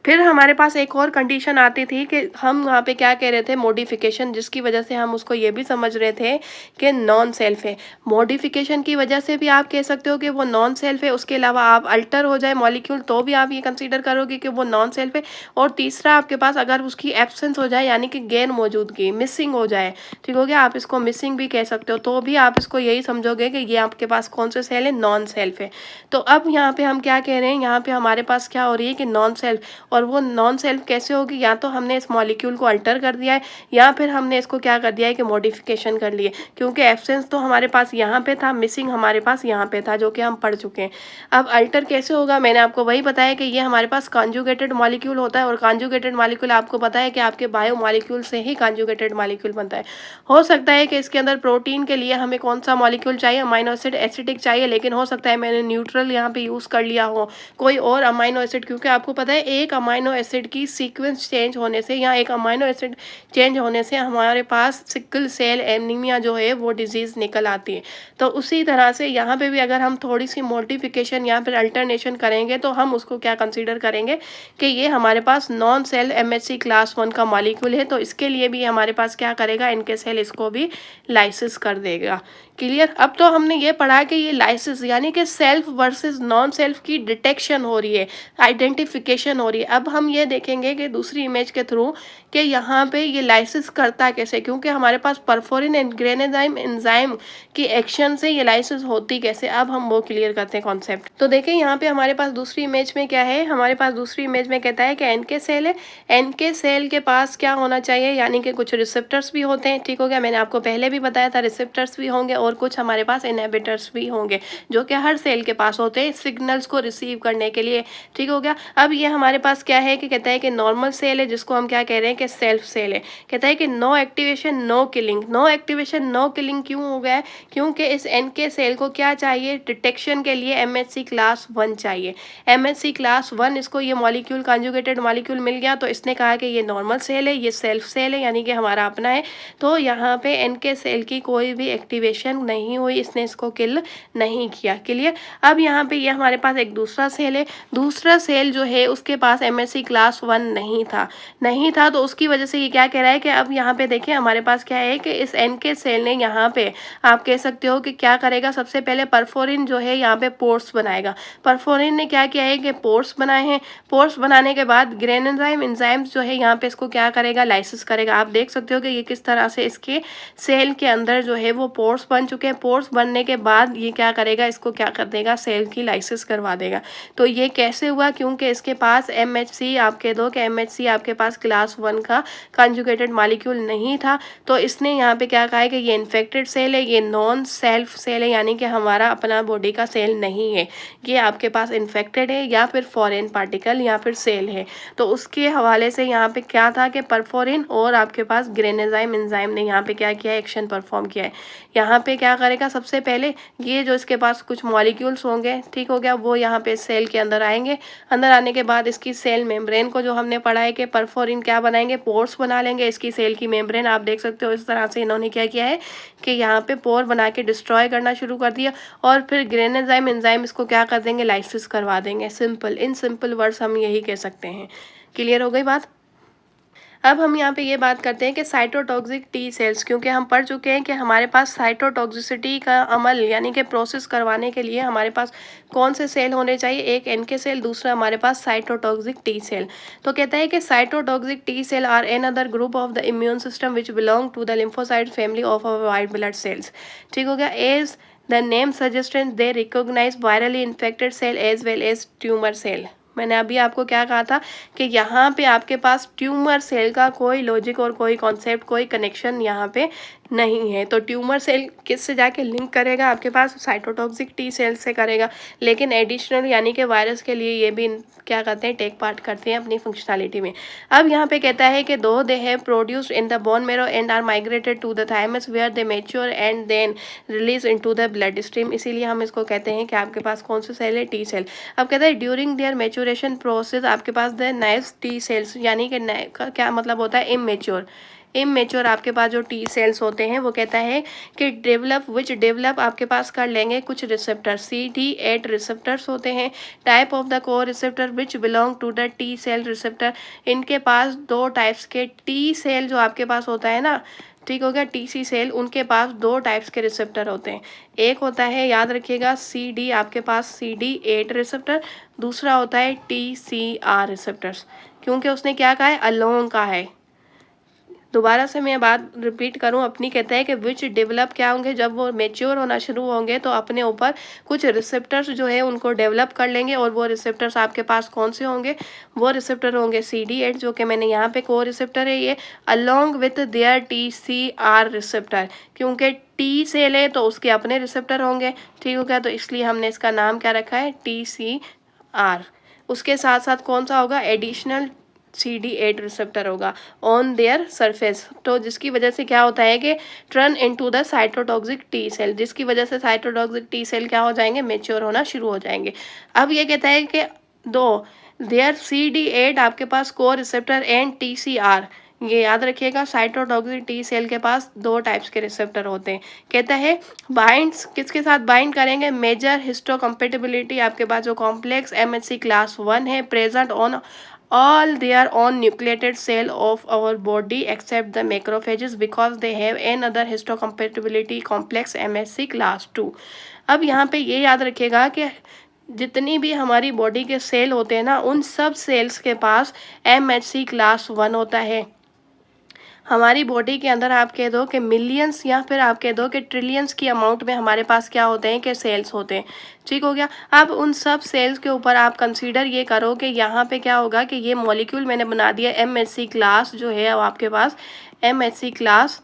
फिर हमारे पास एक और कंडीशन आती थी कि हम वहाँ पे क्या कह रहे थे, मॉडिफिकेशन, जिसकी वजह से हम उसको ये भी समझ रहे थे कि नॉन सेल्फ है। मॉडिफिकेशन की वजह से भी आप कह सकते हो कि वो नॉन सेल्फ है, उसके अलावा आप अल्टर हो जाए मॉलिक्यूल तो भी आप ये कंसीडर करोगे कि वो नॉन सेल्फ है, और तीसरा आपके पास अगर उसकी एब्सेंस हो जाए यानी कि गैर मौजूदगी, मिसिंग हो जाए, ठीक हो गया, आप इसको मिसिंग भी कह सकते हो, तो भी आप इसको यही समझोगे कि ये आपके पास कौन से सेल है, नॉन सेल्फ है। तो अब यहाँ पे हम क्या कह रहे हैं, यहाँ पे हमारे पास क्या हो रही है कि नॉन सेल्फ, और वो नॉन सेल्फ कैसे होगी, या तो हमने इस मॉलिक्यूल को अल्टर कर दिया है या फिर हमने इसको क्या कर दिया है कि मॉडिफिकेशन कर लिए, क्योंकि एब्सेंस तो हमारे पास यहाँ पे था, मिसिंग हमारे पास यहाँ पे था, जो कि हम पढ़ चुके हैं। अब अल्टर कैसे होगा, मैंने आपको वही बताया कि ये हमारे पास कॉन्जुगेटेड मॉलिक्यूल होता है, और कॉन्जुगेटेड मॉलिक्यूल आपको पता है कि आपके बायो मॉलिक्यूल से ही कॉन्जुगेटेड मॉलिक्यूल बनता है। हो सकता है कि इसके अंदर प्रोटीन के लिए हमें कौन सा मॉलिक्यूल चाहिए, अमाइनो एसिड एसिडिक चाहिए, लेकिन हो सकता है मैंने न्यूट्रल यहाँ पे यूज़ कर लिया हो, कोई और अमाइनो एसिड, क्योंकि आपको पता है एक अमाइनो एसिड की सीक्वेंस चेंज होने से या एक अमाइनो एसिड चेंज होने से हमारे पास सिकल सेल एनीमिया जो है वो डिजीज़ निकल आती है। तो उसी तरह से यहाँ पे भी अगर हम थोड़ी सी मॉडिफिकेशन या फिर अल्टरनेशन करेंगे तो हम उसको क्या कंसीडर करेंगे कि ये हमारे पास नॉन सेल एमएचसी क्लास 1 का मॉलिक्यूल है, तो इसके लिए भी हमारे पास क्या करेगा, इनके सेल इसको भी लाइसिस कर देगा। क्लियर। अब तो हमने ये पढ़ा कि ये लाइसिस यानी कि सेल्फ वर्सेस नॉन सेल्फ की डिटेक्शन हो रही है, आइडेंटिफिकेशन हो रही है। अब हम ये देखेंगे कि दूसरी इमेज के थ्रू कि यहाँ पे ये लाइसिस करता कैसे, क्योंकि हमारे पास परफोरिन एंड ग्रेनेजाइम एंजाइम की एक्शन से ये लाइसिस होती कैसे, अब हम वो क्लियर करते हैं कॉन्सेप्ट। तो देखें यहाँ पे हमारे पास दूसरी इमेज में क्या है, हमारे पास दूसरी इमेज में कहता है कि एनके सेल है, एनके सेल के पास क्या होना चाहिए, यानी कि कुछ रिसेप्टर्स भी होते हैं, ठीक हो गया, मैंने आपको पहले भी बताया था रिसेप्टर्स भी होंगे और कुछ हमारे पास इनहिबिटर्स भी होंगे, जो कि हर सेल के पास होते हैं सिग्नल्स को रिसीव करने के लिए, ठीक हो गया। अब ये हमारे पास क्या है कि कहता है कि नॉर्मल सेल है, जिसको हम क्या कह रहे हैं कि सेल्फ सेल है। कहता है कि no activation no killing, no activation no killing क्यों हो गया है, क्योंकि इस एनके सेल को क्या चाहिए, डिटेक्शन के लिए एमएचसी क्लास 1 चाहिए। एमएचसी क्लास 1 इसको ये मॉलिक्यूल कॉन्जुगेटेड मॉलिक्यूल मिल गया, तो इसने कहा कि ये नॉर्मल सेल है, ये सेल्फ सेल है, यानी कि हमारा अपना है, तो यहाँ पे एनके सेल की कोई भी एक्टिवेशन नहीं हुई, इसने इसको किल नहीं किया। क्लियर। अब यहाँ पे ये हमारे पास एक दूसरा सेल है, दूसरा सेल जो है उसके पास MHC क्लास 1 नहीं था तो उसकी वजह से ये क्या कह रहा है कि अब यहाँ पे देखिए हमारे पास क्या है कि इस NK सेल ने यहाँ पे आप कह सकते हो कि क्या करेगा, सबसे पहले परफोरिन जो है यहाँ पे पोर्स बनाएगा। परफोरिन ने क्या किया है कि पोर्स बनाए हैं। पोर्स बनाने के बाद ग्रेन एंजाइम्स जो है यहाँ पे इसको क्या करेगा, लाइसिस करेगा। आप देख सकते हो कि ये किस तरह से इसके सेल के अंदर जो है वो पोर्स बन चुके हैं। पोर्स बनने के बाद ये क्या करेगा, इसको क्या कर देगा, सेल की लाइसिस करवा देगा। तो ये कैसे हुआ, क्योंकि इसके पास MHC आपके दो कि MHC आपके पास क्लास 1 का कंजुगेटेड मॉलिक्यूल नहीं था, तो इसने यहाँ पे क्या कहा है कि ये इन्फेक्टेड सेल है, ये नॉन सेल्फ सेल है, यानी कि हमारा अपना बॉडी का सेल नहीं है, ये आपके पास इन्फेक्टेड है या फिर फॉरेन पार्टिकल या फिर सेल है। तो उसके हवाले से यहाँ पे क्या था कि परफोरिन और आपके पास ग्रेनेजाइम एंजाइम ने यहाँ पे क्या किया है, एक्शन परफॉर्म किया है। यहाँ पे क्या करेगा, सबसे पहले ये जो इसके पास कुछ मॉलिक्यूल्स होंगे, ठीक हो गया, वो यहाँ पे सेल के अंदर आएंगे। अंदर आने के बाद इसकी सेल मेम्ब्रेन को जो हमने पढ़ा है कि परफोरिन क्या बनाएंगे, पोर्स बना लेंगे। इसकी सेल की मेम्ब्रेन आप देख सकते हो इस तरह से इन्होंने क्या किया है कि यहाँ पे पोर बना के डिस्ट्रॉय करना शुरू कर दिया, और फिर ग्रेनेजाइम एंजाइम इसको क्या कर देंगे, लाइसिस करवा देंगे। सिंपल, इन सिंपल वर्ड्स हम यही कह सकते हैं। क्लियर हो गई बात। अब हम यहाँ पे ये बात करते हैं कि साइटोटॉक्सिक टी सेल्स, क्योंकि हम पढ़ चुके हैं कि हमारे पास साइटोटॉक्सिसिटी का अमल यानी कि प्रोसेस करवाने के लिए हमारे पास कौन से सेल होने चाहिए, एक NK सेल, दूसरा हमारे पास साइटोटॉक्सिक टी सेल। तो कहता है कि cytotoxic T cell are an other group of the immune system which belong to the lymphocyte family of our white blood cells. ठीक हो गया। As the name suggest they recognise virally infected cell as well as tumour cell. मैंने अभी आपको क्या कहा था कि यहाँ पे आपके पास ट्यूमर सेल का कोई लॉजिक और कोई कॉन्सेप्ट, कोई कनेक्शन यहाँ पे नहीं है। तो ट्यूमर सेल किससे जाके लिंक करेगा, आपके पास साइटोटॉक्सिक टी सेल से करेगा, लेकिन एडिशनल यानी कि वायरस के लिए ये भी क्या करते हैं, टेक पार्ट करते हैं अपनी फंक्शनैलिटी में। अब यहाँ पे कहता है कि though they have produced in the bone marrow and are migrated to the thymus where they mature and then release into the blood stream, इसीलिए हम इसको कहते हैं कि आपके पास कौन सा सेल है, टी सेल। अब कहता है ड्यूरिंग देयर मैच्योरेशन प्रोसेस आपके पास द नाइव टी सेल्स, यानी कि का क्या मतलब होता है, इमेच्योर आपके पास जो टी सेल्स होते हैं वो कहता है कि डेवलप आपके पास कर लेंगे कुछ रिसेप्टर, CD8 रिसेप्टर्स होते हैं। Type of the co receptor which belong to the T cell receptor, इनके पास दो टाइप्स के टी सेल जो आपके पास होता है ना, ठीक हो गया, TC सेल, उनके पास दो टाइप्स के रिसेप्टर होते हैं। एक होता है, याद रखिएगा, आपके पास CD8 रिसेप्टर, दूसरा होता है TCR रिसेप्टर्स, क्योंकि उसने क्या कहा है, अलोंग का है। दोबारा से मैं बात रिपीट करूं अपनी, कहते हैं कि विच डेवलप क्या होंगे, जब वो मेच्योर होना शुरू होंगे तो अपने ऊपर कुछ रिसेप्टर्स जो है उनको डेवलप कर लेंगे, और वो रिसेप्टर्स आपके पास कौन से होंगे, वो रिसेप्टर होंगे CD8 जो कि मैंने यहाँ पे को रिसेप्टर है ये, along with their TCR receptor, क्योंकि टी सेल है तो उसके अपने रिसेप्टर होंगे, ठीक हो गया, तो इसलिए हमने इसका नाम क्या रखा है, TCR। उसके साथ साथ कौन सा होगा, एडिशनल CD8 रिसेप्टर होगा ऑन देयर सरफेस, तो जिसकी वजह से क्या होता है कि turn into the cytotoxic T cell, जिसकी वजह से साइटोटॉक्सिक टी सेल क्या हो जाएंगे, मेच्योर होना शुरू हो जाएंगे। अब ये कहता है कि दो देयर CD8 आपके पास को रिसेप्टर एंड TCR, ये याद रखिएगा, साइटोटॉक्सिक टी सेल के पास दो टाइप्स के रिसेप्टर होते हैं। कहता है बाइंड्स किसके साथ बाइंड करेंगे, मेजर हिस्टोकम्पेटिबिलिटी, आपके पास जो कॉम्प्लेक्स MHC क्लास 1 है present on all their own nucleated cell of our body except the macrophages because they have another histocompatibility complex MHC class 2। अब यहाँ पे ये याद रखिएगा कि जितनी भी हमारी बॉडी के सेल होते हैं ना, उन सब सेल्स के पास MHC क्लास 1 होता है। हमारी बॉडी के अंदर आप कह दो कि मिलियंस या फिर आप कह दो कि ट्रिलियंस की अमाउंट में हमारे पास क्या होते हैं कि सेल्स होते हैं, ठीक हो गया। अब उन सब सेल्स के ऊपर आप कंसीडर ये करो कि यहाँ पे क्या होगा कि ये मॉलिक्यूल मैंने बना दिया MHC क्लास जो है, अब आपके पास MHC क्लास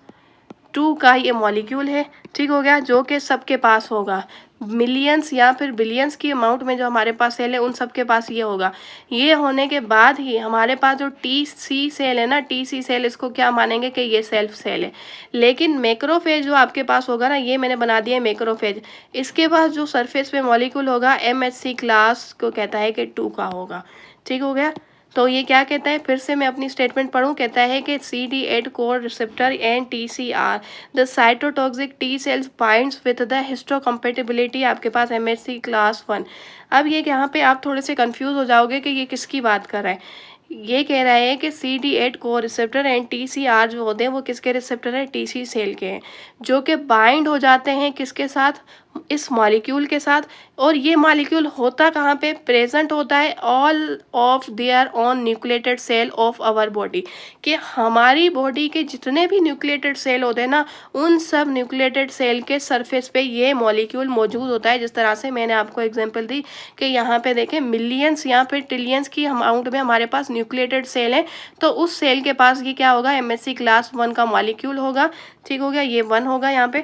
2 का ये मॉलिक्यूल है, ठीक हो गया, जो कि सबके पास होगा, मिलियंस या फिर बिलियंस की अमाउंट में जो हमारे पास सेल है उन सब के पास ये होगा। ये होने के बाद ही हमारे पास जो TC सेल है ना, TC सेल, इसको क्या मानेंगे कि ये सेल्फ सेल है। लेकिन मैक्रोफेज जो आपके पास होगा ना, ये मैंने बना दिया मैक्रोफेज, इसके पास जो सरफेस पे मॉलिक्यूल होगा MHC क्लास को कहता है कि 2 का होगा, ठीक हो गया। तो ये क्या कहता है, फिर से मैं अपनी स्टेटमेंट पढ़ूँ, कहता है कि CD8 core receptor and TCR the cytotoxic T cells binds with the histocompatibility आपके पास MHC क्लास 1। अब ये यहाँ पे आप थोड़े से कंफ्यूज हो जाओगे कि ये किसकी बात कर रहा है। ये कह रहा है कि CD8 को रिसेप्टर एंड TCR जो होते हैं वो किसके रिसेप्टर है, TC सेल के हैं, जो कि बाइंड हो जाते हैं किसके साथ, इस मॉलिक्यूल के साथ। और ये मॉलिक्यूल होता कहाँ पे, प्रेजेंट होता है all of their on nucleated cell of our body, कि हमारी बॉडी के जितने भी न्यूक्लिएटेड सेल होते हैं ना, उन सब न्यूक्लिएटेड सेल के सरफेस पे ये मॉलिक्यूल मौजूद होता है। जिस तरह से मैंने आपको एग्जांपल दी कि यहाँ पे देखें मिलियंस यहाँ पे ट्रिलियंस की अमाउंट में हमारे पास न्यूक्लिएटेड सेल है, तो उस सेल के पास ये क्या होगा, MHC क्लास 1 का मॉलिक्यूल होगा। ठीक हो गया, ये 1 होगा, यहाँ पे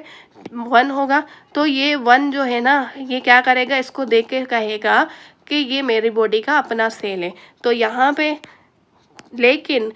1 होगा। तो ये 1 जो है ना, ये क्या करेगा, इसको देख के कहेगा कि ये मेरी बॉडी का अपना सेल है। तो यहाँ पे लेकिन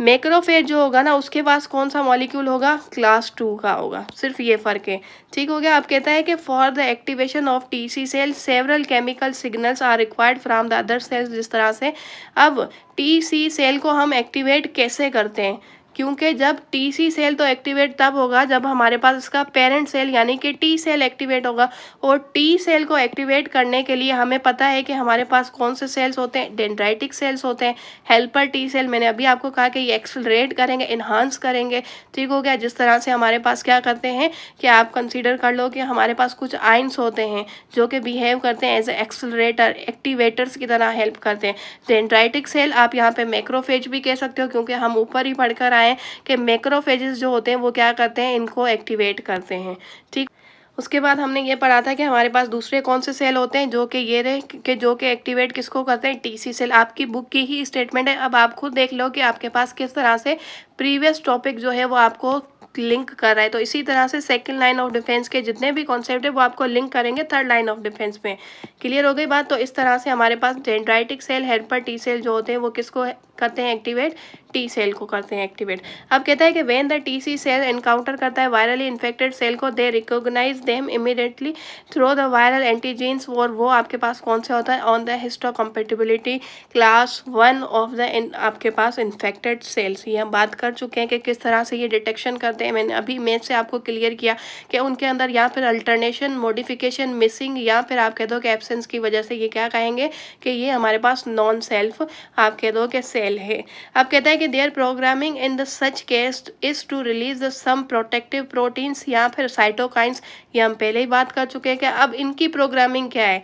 मैक्रोफेज जो होगा ना, उसके पास कौन सा मॉलिक्यूल होगा, क्लास 2 का होगा, सिर्फ ये फर्क है। ठीक हो गया। अब कहता है कि for the activation of TC cell several chemical signals are required from the other cells. जिस तरह से अब TC सेल को हम एक्टिवेट कैसे करते हैं, क्योंकि जब TC सेल तो एक्टिवेट तब होगा जब हमारे पास इसका पेरेंट सेल यानी कि T सेल एक्टिवेट होगा। और T सेल को एक्टिवेट करने के लिए हमें पता है कि हमारे पास कौन से सेल्स होते हैं, डेंड्राइटिक सेल्स होते हैं, हेल्पर T सेल। मैंने अभी आपको कहा कि ये एक्सलरेट करेंगे, इन्हांस करेंगे। ठीक हो गया। जिस तरह से हमारे पास क्या करते हैं कि आप कंसीडर कर लो कि हमारे पास कुछ आइंस होते हैं जो कि बिहेव करते हैं एज ए एक्सलरेटर, एक्टिवेटर्स की तरह हेल्प करते हैं। डेंड्राइटिक सेल आप यहाँ पे मैक्रोफेज भी कह सकते हो, क्योंकि हम ऊपर ही पढ़कर आए कि मैक्रोफेजेस जो होते हैं वो क्या करते हैं, इनको एक्टिवेट करते हैं। ठीक। उसके बाद हमने ये पढ़ा था कि हमारे पास दूसरे कौन से सेल होते हैं, जो कि ये रहे कि जो कि एक्टिवेट किसको करते हैं, TC सेल। आपकी बुक की ही स्टेटमेंट है। अब आप खुद देख लो कि आपके पास किस तरह से प्रीवियस टॉपिक जो है वो आपको लिंक कर रहा है। तो इसी तरह से सेकंड लाइन ऑफ डिफेंस के जितने भी कॉन्सेप्ट है वो आपको लिंक करेंगे थर्ड लाइन ऑफ डिफेंस में। क्लियर हो गई बात। तो इस तरह से हमारे पास dendritic cell, helper T cell जो होते हैं वो किसको करते हैं एक्टिवेट, T सेल को करते हैं एक्टिवेट। अब कहता है कि when the TC cell encounter करता है वायरली इन्फेक्टेड सेल को, they recognise them immediately through the viral antigens. और वो आपके पास कौन से होता है, on the histocompatibility class 1 of the आपके पास इन्फेक्टेड सेल्स। ये हम बात कर चुके हैं कि किस तरह से ये डिटेक्शन करते हैं। मैंने अभी मैथ से आपको क्लियर किया कि उनके अंदर या फिर अल्टरनेशन, मॉडिफिकेशन, मिसिंग या फिर आप कह दो कि एब्सेंस की वजह से ये क्या कहेंगे कि ये हमारे पास नॉन सेल्फ आप कह दो कि सेल है। अब कहता है कि their programming in the such case is to release the some protective proteins या फिर साइटोकाइंस। ये हम पहले ही बात कर चुके हैं कि अब इनकी प्रोग्रामिंग क्या है।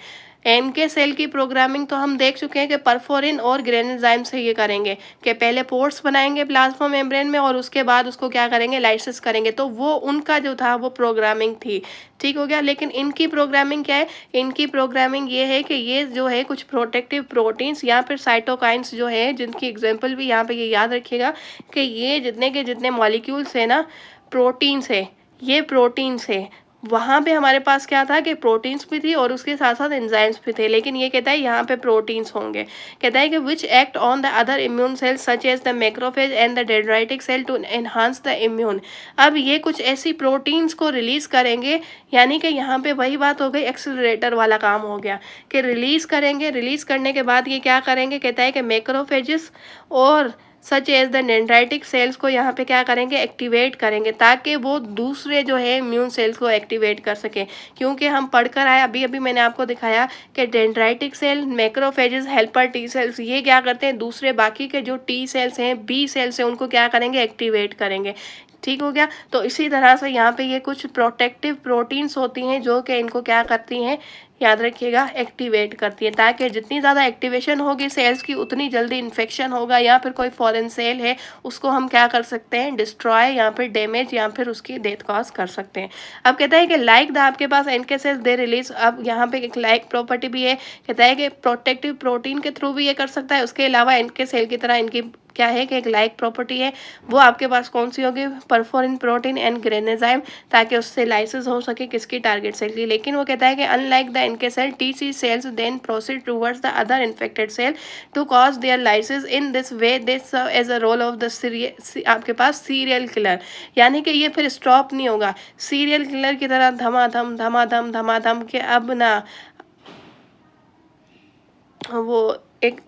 NK सेल की प्रोग्रामिंग तो हम देख चुके हैं कि परफोरिन और ग्रेनेजाइम से ये करेंगे कि पहले पोर्ट्स बनाएंगे प्लाज्मा मेम्ब्रेन में और उसके बाद उसको क्या करेंगे, लाइसिस करेंगे। तो वो उनका जो था वो प्रोग्रामिंग थी। ठीक हो गया। लेकिन इनकी प्रोग्रामिंग क्या है, इनकी प्रोग्रामिंग ये है कि ये जो है कुछ प्रोटेक्टिव प्रोटीन्स या फिर साइटोकाइंस जो है, जिनकी एग्जाम्पल भी यहाँ पे ये याद रखिएगा कि ये जितने के जितने मॉलिक्यूल्स है ना, प्रोटीन्स है, ये प्रोटीन्स है। वहाँ पे हमारे पास क्या था कि प्रोटीन्स भी थी और उसके साथ साथ एंजाइम्स भी थे। लेकिन ये कहता है यहाँ पे प्रोटीन्स होंगे। कहता है कि which act on the other immune cells such as the macrophage and the dendritic cell to enhance the immune. अब ये कुछ ऐसी प्रोटीन्स को रिलीज करेंगे, यानी कि यहाँ पे वही बात हो गई, एक्सेलरेटर वाला काम हो गया कि रिलीज करेंगे। रिलीज करने के बाद ये क्या करेंगे, कहता है कि मैक्रोफेजिस और such as the dendritic cells को यहाँ पे क्या करेंगे, एक्टिवेट करेंगे, ताकि वो दूसरे जो है इम्यून सेल्स को एक्टिवेट कर सके। क्योंकि हम पढ़कर आए, अभी अभी मैंने आपको दिखाया कि dendritic cell, macrophages, helper T cells ये क्या करते हैं, दूसरे बाकी के जो T सेल्स हैं, B सेल्स हैं, उनको क्या करेंगे, एक्टिवेट करेंगे। ठीक हो गया। तो इसी तरह से यहाँ पे ये कुछ प्रोटेक्टिव प्रोटीन्स होती हैं जो कि इनको क्या करती हैं, याद रखिएगा, एक्टिवेट करती है, ताकि जितनी ज़्यादा एक्टिवेशन होगी सेल्स की उतनी जल्दी इन्फेक्शन होगा या फिर कोई फॉरेन सेल है उसको हम क्या कर सकते हैं, डिस्ट्रॉय या फिर डैमेज या फिर उसकी डेथ कॉज कर सकते हैं। अब कहता है कि लाइक द आपके पास NK सेल्स दे रिलीज। अब यहाँ पे एक लाइक प्रॉपर्टी भी है, कहता है कि प्रोटेक्टिव प्रोटीन के थ्रू भी ये कर सकता है। उसके अलावा NK सेल की तरह इनकी क्या है कि एक लाइक प्रॉपर्टी है, वो आपके पास कौन सी होगी, परफोरिन प्रोटीन एंड ग्रेनेजाइम, ताकि उससे लाइसिस हो सके किसकी, टारगेट सेल की। लेकिन वो कहता है कि unlike the NK cell TC cells then proceed towards the other infected cell to cause their lysis. In this way they serve as a role of the आपके पास सीरियल किलर, यानी कि ये फिर स्टॉप नहीं होगा, सीरियल किलर की तरह धमाधम धमाधम धमाधम के अब ना वो एक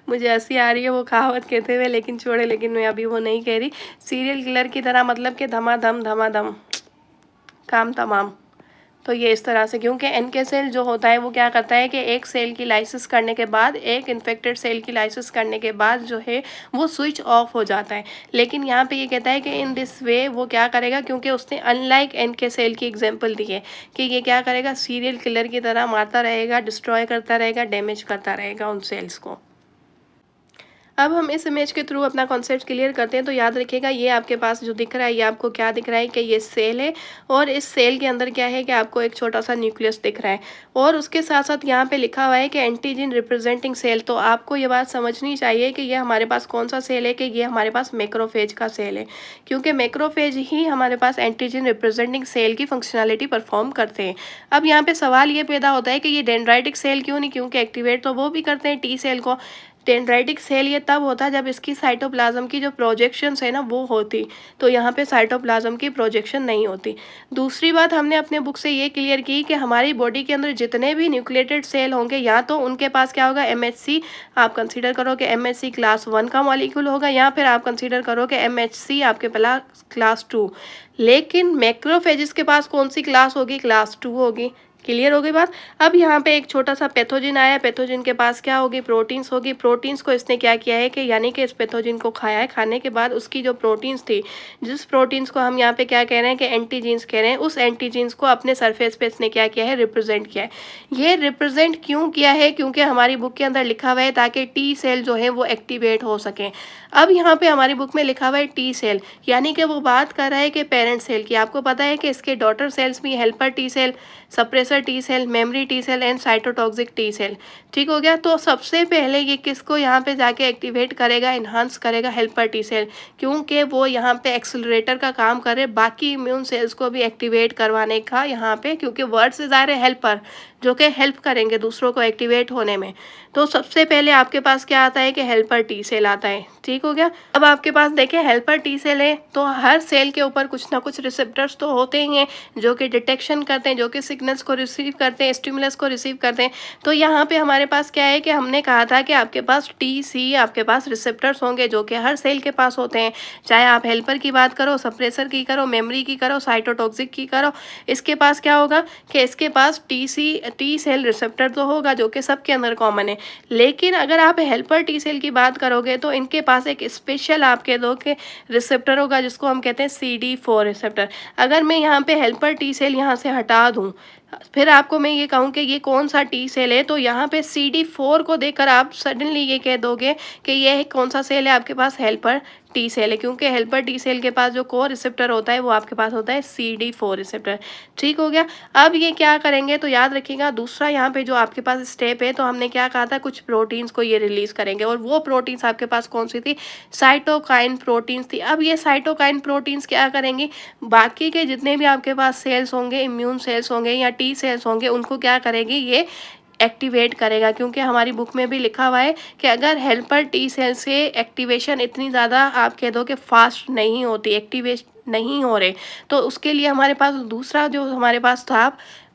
मुझे हँसी आ रही है वो कहावत कहते हुए, लेकिन छोड़े, लेकिन मैं अभी वो नहीं कह रही। सीरियल किलर की तरह मतलब कि धमाधम धमाधम काम तमाम। तो ये इस तरह से, क्योंकि एनके सेल जो होता है वो क्या करता है कि एक सेल की लाइसिस करने के बाद, एक इन्फेक्टेड सेल की लाइसिस करने के बाद जो है वो स्विच ऑफ हो जाता है। लेकिन यहाँ पे ये कहता है कि इन दिस वे वो क्या करेगा, क्योंकि उसने अनलाइक एनके सेल की एग्जांपल दी है कि ये क्या करेगा, सीरियल किलर की तरह मारता रहेगा, डिस्ट्रॉय करता रहेगा, डैमेज करता रहेगा उन सेल्स को। अब हम इस इमेज के थ्रू अपना कॉन्सेप्ट क्लियर करते हैं। तो याद रखिएगा, ये आपके पास जो दिख रहा है, ये आपको क्या दिख रहा है कि ये सेल है, और इस सेल के अंदर क्या है कि आपको एक छोटा सा न्यूक्लियस दिख रहा है, और उसके साथ साथ यहाँ पे लिखा हुआ है कि एंटीजन रिप्रेजेंटिंग सेल। तो आपको ये बात समझनी चाहिए कि ये हमारे पास कौन सा सेल है, कि ये हमारे पास मैक्रोफेज का सेल है, क्योंकि मैक्रोफेज ही हमारे पास एंटीजन रिप्रेजेंटिंग सेल की फंक्शनैलिटी परफॉर्म करते हैं। अब यहाँ पे सवाल ये पैदा होता है कि ये डेंड्राइटिक सेल क्यों नहीं, क्योंकि एक्टिवेट तो वो भी करते हैं टी सेल को। डेंड्राइटिक सेल ये तब होता है जब इसकी साइटोप्लाज्म की जो प्रोजेक्शंस है ना वो होती, तो यहाँ पे साइटोप्लाज्म की प्रोजेक्शन नहीं होती। दूसरी बात हमने अपने बुक से ये क्लियर की कि हमारी बॉडी के अंदर जितने भी न्यूक्लिएटेड सेल होंगे, या तो उनके पास क्या होगा, एमएचसी, आप कंसीडर करो कि एमएचसी क्लास 1 का मॉलिक्यूल होगा, या फिर आप कंसीडर करो कि एमएचसी आपके पास क्लास 2। लेकिन मैक्रोफेजिस के पास कौन सी क्लास होगी, क्लास 2 होगी। क्लियर हो गई बात। अब यहाँ पे एक छोटा सा पैथोजिन आया, पैथोजिन के पास क्या होगी, प्रोटीन्स होगी। प्रोटीन्स को इसने क्या किया है कि यानी कि इस पैथोजिन को खाया है, खाने के बाद उसकी जो प्रोटीन्स थी, जिस प्रोटीन्स को हम यहाँ पे क्या कह रहे हैं कि एंटीजीन्स कह रहे हैं, उस एंटीजीन्स को अपने सरफेस पे इसने क्या किया है, रिप्रेजेंट किया है। ये रिप्रेजेंट क्यों किया है, क्योंकि हमारी बुक के अंदर लिखा हुआ है ताकि टी सेल जो है वो एक्टिवेट हो सके। अब यहाँ पे हमारी बुक में लिखा हुआ है टी सेल, यानी कि वो बात कर रहा है कि पेरेंट सेल की। आपको पता है कि इसके डॉटर सेल्स भी, helper T cell, suppressor T cell, memory T cell and cytotoxic T cell. ठीक हो गया। तो सबसे पहले ये किसको यहाँ पे जाके एक्टिवेट करेगा, इन्हांस करेगा, हेल्पर टी सेल, क्योंकि वो यहाँ पे एक्सेलरेटर का काम करे बाकी इम्यून सेल्स को भी एक्टिवेट करवाने का यहाँ पे, क्योंकि वर्ड से ज़ाहिर है हेल्पर, जो कि हेल्प करेंगे दूसरों को एक्टिवेट होने में। तो सबसे पहले आपके पास क्या आता है कि हेल्पर टी सेल आता है। ठीक हो गया। अब आपके पास देखिए हेल्पर टी सेल है, तो हर सेल के ऊपर कुछ ना कुछ रिसेप्टर्स तो होते ही हैं जो कि डिटेक्शन करते हैं, जो कि सिग्नल्स को रिसीव करते हैं, स्टिमुलस को रिसीव करते हैं। तो यहाँ पे हमारे पास क्या है कि हमने कहा था कि आपके पास टी सी, आपके पास रिसेप्टर्स होंगे जो कि हर सेल के पास होते हैं, चाहे आप हेल्पर की बात करो, सप्रेसर की करो, मेमोरी की करो, साइटोटॉक्सिक की करो। इसके पास क्या होगा कि इसके पास टी सेल रिसेप्टर तो होगा जो कि सबके अंदर कॉमन है। लेकिन अगर आप हेल्पर टी सेल की बात करोगे तो इनके पास एक स्पेशल आपके दो के रिसेप्टर होगा जिसको हम कहते हैं CD4 रिसेप्टर। अगर मैं यहाँ पे हेल्पर टी सेल यहाँ से हटा दूँ, फिर आपको मैं ये कहूँ कि ये कौन सा टी सेल है, तो यहाँ पे CD4 को देखकर आप सडनली ये कह दोगे कि ये कौन सा सेल है, आपके पास हेल्पर टी सेल है, क्योंकि हेल्पर टी सेल के पास जो कोर रिसेप्टर होता है वो आपके पास होता है CD4 रिसेप्टर। ठीक हो गया। अब ये क्या करेंगे, तो याद रखिएगा दूसरा यहाँ पे जो आपके पास स्टेप है, तो हमने क्या कहा था, कुछ प्रोटीन्स को ये रिलीज करेंगे, और वो प्रोटीन्स आपके पास कौन सी थी, साइटोकाइन प्रोटीन्स थी। अब ये साइटोकाइन प्रोटीन्स क्या करेंगी, बाकी के जितने भी आपके पास सेल्स होंगे, इम्यून सेल्स होंगे या टी सेल्स होंगे, उनको क्या करेगी, ये एक्टिवेट करेगा। क्योंकि हमारी बुक में भी लिखा हुआ है कि अगर हेल्पर टी सेल से एक्टिवेशन इतनी ज़्यादा आप कह दो कि फास्ट नहीं होती, एक्टिवेट नहीं हो रहे, तो उसके लिए हमारे पास दूसरा जो हमारे पास था,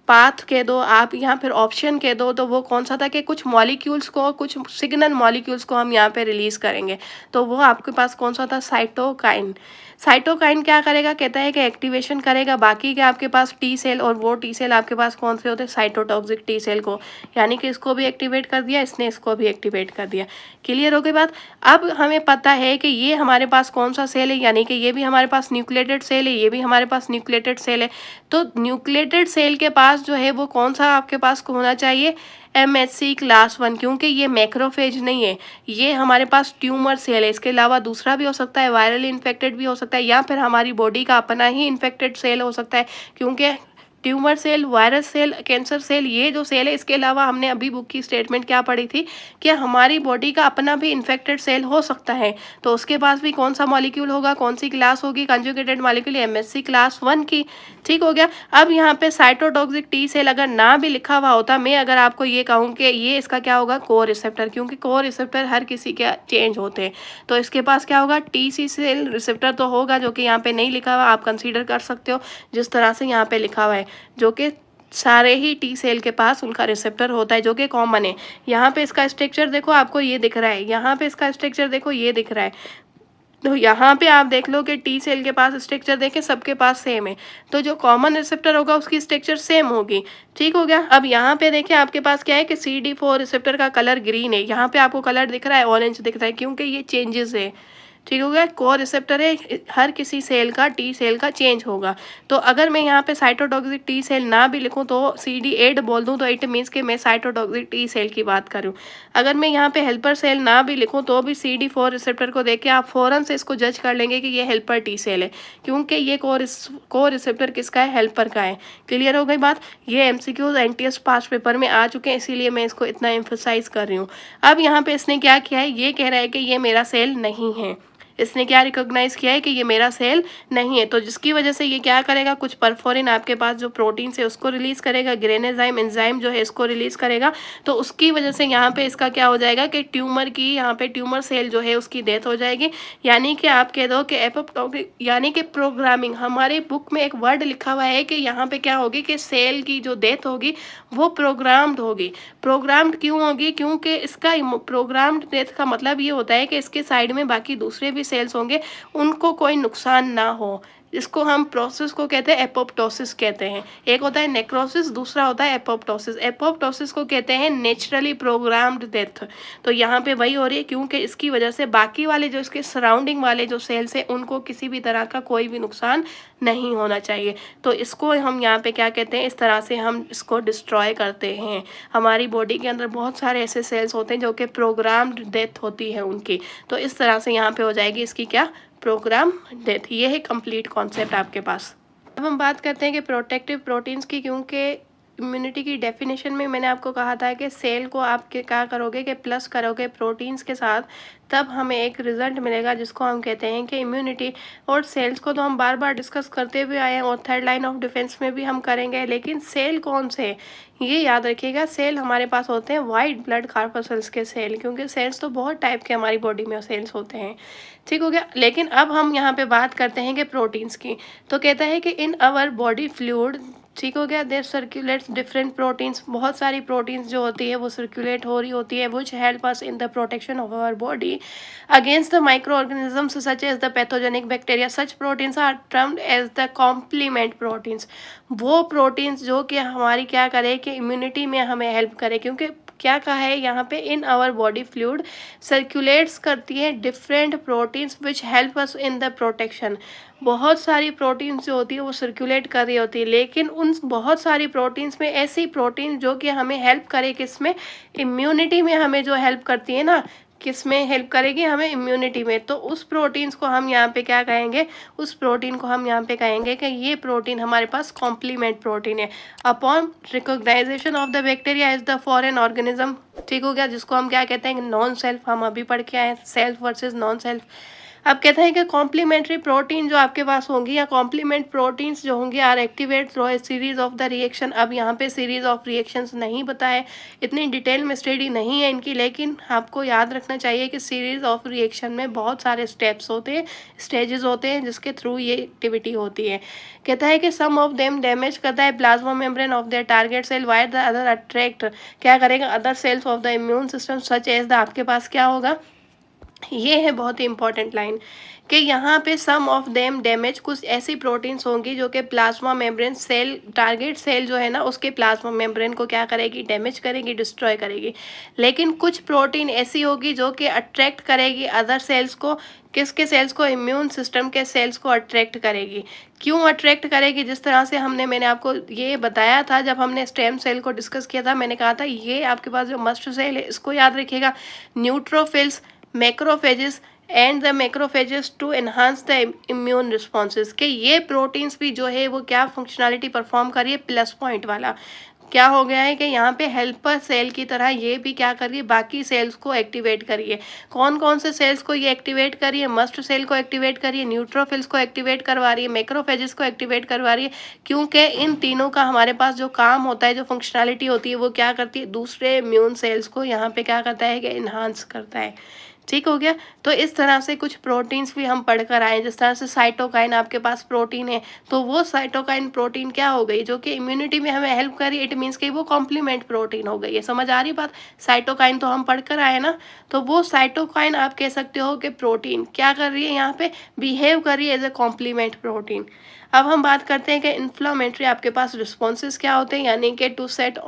पाथ कह दो आप या फिर ऑप्शन कह दो, तो वो कौन सा था कि कुछ मॉलिक्यूल्स को, कुछ सिग्नल मॉलिक्यूल्स को हम यहाँ पे रिलीज करेंगे। तो वो आपके पास कौन सा था, साइटोकाइन। साइटोकाइन क्या करेगा, कहता है कि एक्टिवेशन करेगा बाकी के आपके पास टी सेल, और वो टी सेल आपके पास कौन से होते हैं, साइटोटॉक्सिक टी सेल को, यानी कि इसको भी एक्टिवेट कर दिया इसने, इसको भी एक्टिवेट कर दिया। क्लियर हो गई बात। अब हमें पता है कि ये हमारे पास कौन सा सेल है, यानी कि ये भी हमारे पास न्यूक्लिएटेड सेल है, ये भी हमारे पास न्यूक्लिएटेड सेल है। तो न्यूक्लिएटेड सेल के पास जो है वो कौन सा आपके पास होना चाहिए, MHC क्लास 1, क्योंकि ये मैक्रोफेज नहीं है, ये हमारे पास ट्यूमर सेल है। इसके अलावा दूसरा भी हो सकता है, वायरल इन्फेक्टेड भी हो सकता है, या फिर हमारी बॉडी का अपना ही इन्फेक्टेड सेल हो सकता है, क्योंकि tumour cell, virus cell, cancer cell, ये जो सेल है, इसके अलावा हमने अभी बुक की स्टेटमेंट क्या पढ़ी थी कि हमारी बॉडी का अपना भी इन्फेक्टेड सेल हो सकता है, तो उसके पास भी कौन सा मॉलिक्यूल होगा, कौन सी क्लास होगी, कंजुगेटेड मॉलिक्यूल MHC क्लास 1 की। ठीक हो गया। अब यहाँ पे साइटोटॉक्सिक टी सेल अगर ना भी लिखा हुआ होता, मैं अगर आपको ये कहूँ कि ये इसका क्या होगा, कोर रिसेप्टर, क्योंकि कोर रिसेप्टर हर किसी के चेंज होते हैं, तो इसके पास क्या होगा, TC सेल रिसेप्टर तो होगा, जो कि यहाँ पे नहीं लिखा हुआ, आप कंसीडर कर सकते हो जिस तरह से यहाँ पे लिखा हुआ है, जो कि सारे ही टी सेल के पास उनका रिसेप्टर होता है जो कि कॉमन है। यहाँ पे इसका स्ट्रक्चर देखो, आपको ये दिख रहा है, यहाँ पे इसका स्ट्रक्चर देखो, ये दिख रहा है। तो यहाँ पे आप देख लो कि टी सेल के पास स्ट्रक्चर देखें सबके पास सेम है, तो जो कॉमन रिसेप्टर होगा उसकी स्ट्रक्चर सेम होगी। ठीक हो गया। अब यहाँ पे देखें आपके पास क्या है कि CD4 रिसेप्टर का कलर ग्रीन है, यहाँ पे आपको कलर दिख रहा है ऑरेंज दिख रहा है, क्योंकि ये चेंजेस है। ठीक हो गया। को रिसेप्टर है, हर किसी सेल का, टी सेल का चेंज होगा। तो अगर मैं यहाँ पे साइटोटॉक्सिक टी सेल ना भी लिखूँ तो CD8 बोल दूँ तो इट मीन्स कि मैं साइटोटॉक्सिक टी सेल की बात करूँ। अगर मैं यहाँ पे हेल्पर सेल ना भी लिखूँ तो भी CD4 रिसेप्टर को देख के आप फ़ौरन से इसको जज कर लेंगे कि ये हेल्पर टी सेल है, क्योंकि ये को रिसेप्टर किसका है, हेल्पर का है। क्लियर हो गई बात। ये MCQs NTS पास्ट पेपर में आ चुके हैं, इसीलिए मैं इसको इतना एम्फोसाइज कर रही हूँ। अब यहाँ पे इसने क्या किया है, ये कह रहा है कि ये मेरा सेल नहीं है। इसने क्या रिकॉग्नाइज किया है कि ये मेरा सेल नहीं है, तो जिसकी वजह से ये क्या करेगा, कुछ परफोरिन आपके पास जो प्रोटीन है उसको रिलीज करेगा, ग्रेनेजाइम एंजाइम जो है इसको रिलीज करेगा। तो उसकी वजह से यहाँ पे इसका क्या हो जाएगा कि ट्यूमर की, यहाँ पे ट्यूमर सेल जो है उसकी डेथ हो जाएगी। यानी कि आप कह दो कि एपोप्टोटिक यानी कि प्रोग्रामिंग, हमारे बुक में एक वर्ड लिखा हुआ है कि यहाँ पे क्या होगी कि सेल की जो डेथ होगी वो प्रोग्राम्ड होगी। प्रोग्राम्ड क्यों होगी, क्योंकि इसका प्रोग्राम्ड डेथ का मतलब ये होता है कि इसके साइड में बाकी दूसरे भी सेल्स होंगे, उनको कोई नुकसान ना हो। इसको हम प्रोसेस को कहते हैं एपोप्टोसिस कहते हैं। एक होता है नेक्रोसिस, दूसरा होता है एपोप्टोसिस। एपोप्टोसिस को कहते हैं नेचुरली प्रोग्राम्ड डेथ। तो यहाँ पे वही हो रही है, क्योंकि इसकी वजह से बाकी वाले जो इसके सराउंडिंग वाले जो सेल्स हैं उनको किसी भी तरह का कोई भी नुकसान नहीं होना चाहिए। तो इसको हम यहाँ पे क्या कहते हैं, इस तरह से हम इसको डिस्ट्रॉय करते हैं। हमारी बॉडी के अंदर बहुत सारे ऐसे सेल्स होते हैं जो कि प्रोग्राम्ड डेथ होती है उनकी, तो इस तरह से यहाँ पे हो जाएगी इसकी क्या, प्रोग्राम डेथ। ये है कंप्लीट कॉन्सेप्ट आपके पास। अब हम बात करते हैं कि प्रोटेक्टिव प्रोटीन्स की, क्योंकि इम्यूनिटी की डेफिनेशन में मैंने आपको कहा था कि सेल को आप क्या करोगे कि प्लस करोगे प्रोटीन्स के साथ, तब हमें एक रिजल्ट मिलेगा जिसको हम कहते हैं कि इम्यूनिटी। और सेल्स को तो हम बार बार डिस्कस करते हुए आए हैं और थर्ड लाइन ऑफ डिफेंस में भी हम करेंगे, लेकिन सेल कौन से हैं ये याद रखिएगा। सेल हमारे पास होते हैं वाइट ब्लड कॉर्पस्कल्स के सेल, क्योंकि सेल्स तो बहुत टाइप के हमारी बॉडी में सेल्स होते हैं। ठीक हो गया। लेकिन अब हम यहाँ पे बात करते हैं कि प्रोटीन्स की, तो कहता है कि इन आवर बॉडी फ्लूइड, ठीक हो गया, देर सर्कुलेट्स डिफरेंट प्रोटीन्स, बहुत सारी प्रोटीन्स जो होती है वो सर्कुलेट हो रही होती है, which help us in the protection of our body against the micro organisms such as the pathogenic bacteria. Such proteins are termed as the complement proteins. वो प्रोटीन्स जो कि हमारी क्या करे कि इम्यूनिटी में हमें हेल्प करे, क्योंकि क्या कहा है यहाँ पे, in our body fluid circulates करती है different proteins which help us in the protection. बहुत सारी प्रोटीन्स जो होती है वो सर्कुलेट कर रही होती है, लेकिन उन बहुत सारी प्रोटीन्स में ऐसी प्रोटीन जो कि हमें हेल्प करे, किसमें, इम्यूनिटी में हमें जो हेल्प करती है ना, किस में हेल्प करेगी, हमें इम्यूनिटी में। तो उस प्रोटीन्स को हम यहाँ पे क्या कहेंगे, उस प्रोटीन को हम यहाँ पे कहेंगे कि ये प्रोटीन हमारे पास कॉम्प्लीमेंट प्रोटीन है। Upon recognization of the bacteria as the foreign organism, ठीक हो गया, जिसको हम क्या कहते हैं, नॉन सेल्फ। हम अभी पढ़ के आए सेल्फ वर्सेज नॉन सेल्फ। अब कहते हैं कि कॉम्प्लीमेंट्री प्रोटीन जो आपके पास होंगी या कॉम्प्लीमेंट प्रोटीन्स जो होंगी are activate through a series of the reaction. अब यहाँ पे सीरीज ऑफ रिएक्शंस नहीं बताए, इतनी डिटेल में स्टडी नहीं है इनकी, लेकिन आपको याद रखना चाहिए कि सीरीज ऑफ रिएक्शन में बहुत सारे स्टेप्स होते हैं, स्टेजेस होते हैं जिसके थ्रू ये एक्टिविटी होती है। कहता है कि सम ऑफ देम डैमेज करता है plasma membrane of their target cell while the other attract, क्या करेगा, other cells of the immune system such as the, आपके पास क्या होगा, ये है बहुत ही इंपॉर्टेंट लाइन कि यहाँ पे सम ऑफ देम डैमेज, कुछ ऐसी प्रोटीन्स होंगी जो कि plasma membrane cell, target cell जो है ना उसके प्लाज्मा मेम्ब्रेन को क्या करेगी, डैमेज करेगी, डिस्ट्रॉय करेगी। लेकिन कुछ प्रोटीन ऐसी होगी जो कि अट्रैक्ट करेगी अदर सेल्स को, किसके सेल्स को, इम्यून सिस्टम के सेल्स को अट्रैक्ट करेगी। क्यों अट्रैक्ट करेगी, जिस तरह से मैंने आपको ये बताया था जब हमने स्टेम सेल को डिस्कस किया था, मैंने कहा था ये आपके पास जो मस्ट सेल है इसको याद रखिएगा, neutrophils, macrophages and the macrophages to enhance the immune responses, के ये प्रोटीन्स भी जो है वो क्या फंक्शनैलिटी परफॉर्म कर रही है, प्लस पॉइंट वाला। क्या हो गया है कि यहाँ पे हेल्पर सेल की तरह ये भी क्या कर रही है, बाकी सेल्स को एक्टिवेट करिए। कौन कौन से सेल्स को ये एक्टिवेट करिए, मस्ट सेल को एक्टिवेट करिए, न्यूट्रोफिल्स को एक्टिवेट करवा रही है, मैक्रोफेजेस को एक्टिवेट करवा रही है, क्योंकि इन तीनों का हमारे पास जो काम होता है, जो फंक्शनैलिटी होती है वो क्या करती है, दूसरे इम्यून सेल्स को यहाँ पे क्या करता है कि इन्हांस करता है। ठीक हो गया। तो इस तरह से कुछ प्रोटीन्स भी हम पढ़ कर आए, जिस तरह से साइटोकाइन आपके पास प्रोटीन है, तो वो साइटोकाइन प्रोटीन क्या हो गई, जो कि इम्यूनिटी में हमें हेल्प करी, इट मीन्स कि वो कॉम्प्लीमेंट प्रोटीन हो गई है। समझ आ रही बात? साइटोकाइन तो हम पढ़ कर आए ना, तो वो साइटोकाइन आप कह सकते हो कि प्रोटीन क्या कर रही है, यहाँ पे बिहेव कर रही है एज ए कॉम्प्लीमेंट प्रोटीन। अब हम बात करते हैं कि इन्फ्लामेटरी आपके पास रिस्पॉन्सेज क्या होते हैं, यानी कि to set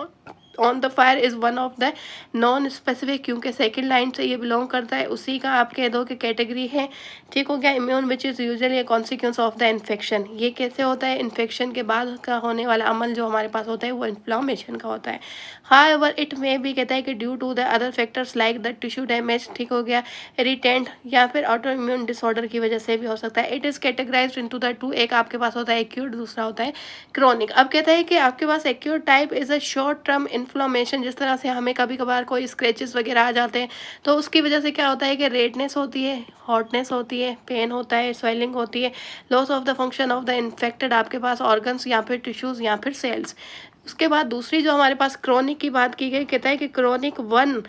on the fire is one of the non specific, क्योंकि सेकंड लाइन से ये बिलोंग करता है, उसी का आप कह दो कि कैटेगरी है। ठीक हो गया। Immune which is usually A consequence of the infection, ये कैसे होता है, इन्फेक्शन के बाद का होने वाला अमल जो हमारे पास होता है वो इन्फ्लामेशन का होता है। हाउएवर इट मे भी कहता है कि due to the other factors like the tissue damage, ठीक हो गया, इरिटेंट या फिर ऑटो इम्यून डिसऑर्डर की वजह से भी हो सकता है। It is categorised into the two, एक आपके पास होता है एक्यूट, दूसरा होता है क्रॉनिक। अब कहता है कि आपके पास acute type is a short term inflammation, जिस तरह से हमें कभी कभार कोई स्क्रैचेस वगैरह आ जाते हैं, तो उसकी वजह से क्या होता है कि रेडनेस होती है, हॉटनेस होती है, पेन होता है, स्वेलिंग होती है, loss of the function of the infected आपके पास ऑर्गन्स या फिर टिश्यूज़ या फिर सेल्स। उसके बाद दूसरी जो हमारे पास क्रोनिक की बात की गई, कहता है कि क्रोनिक वन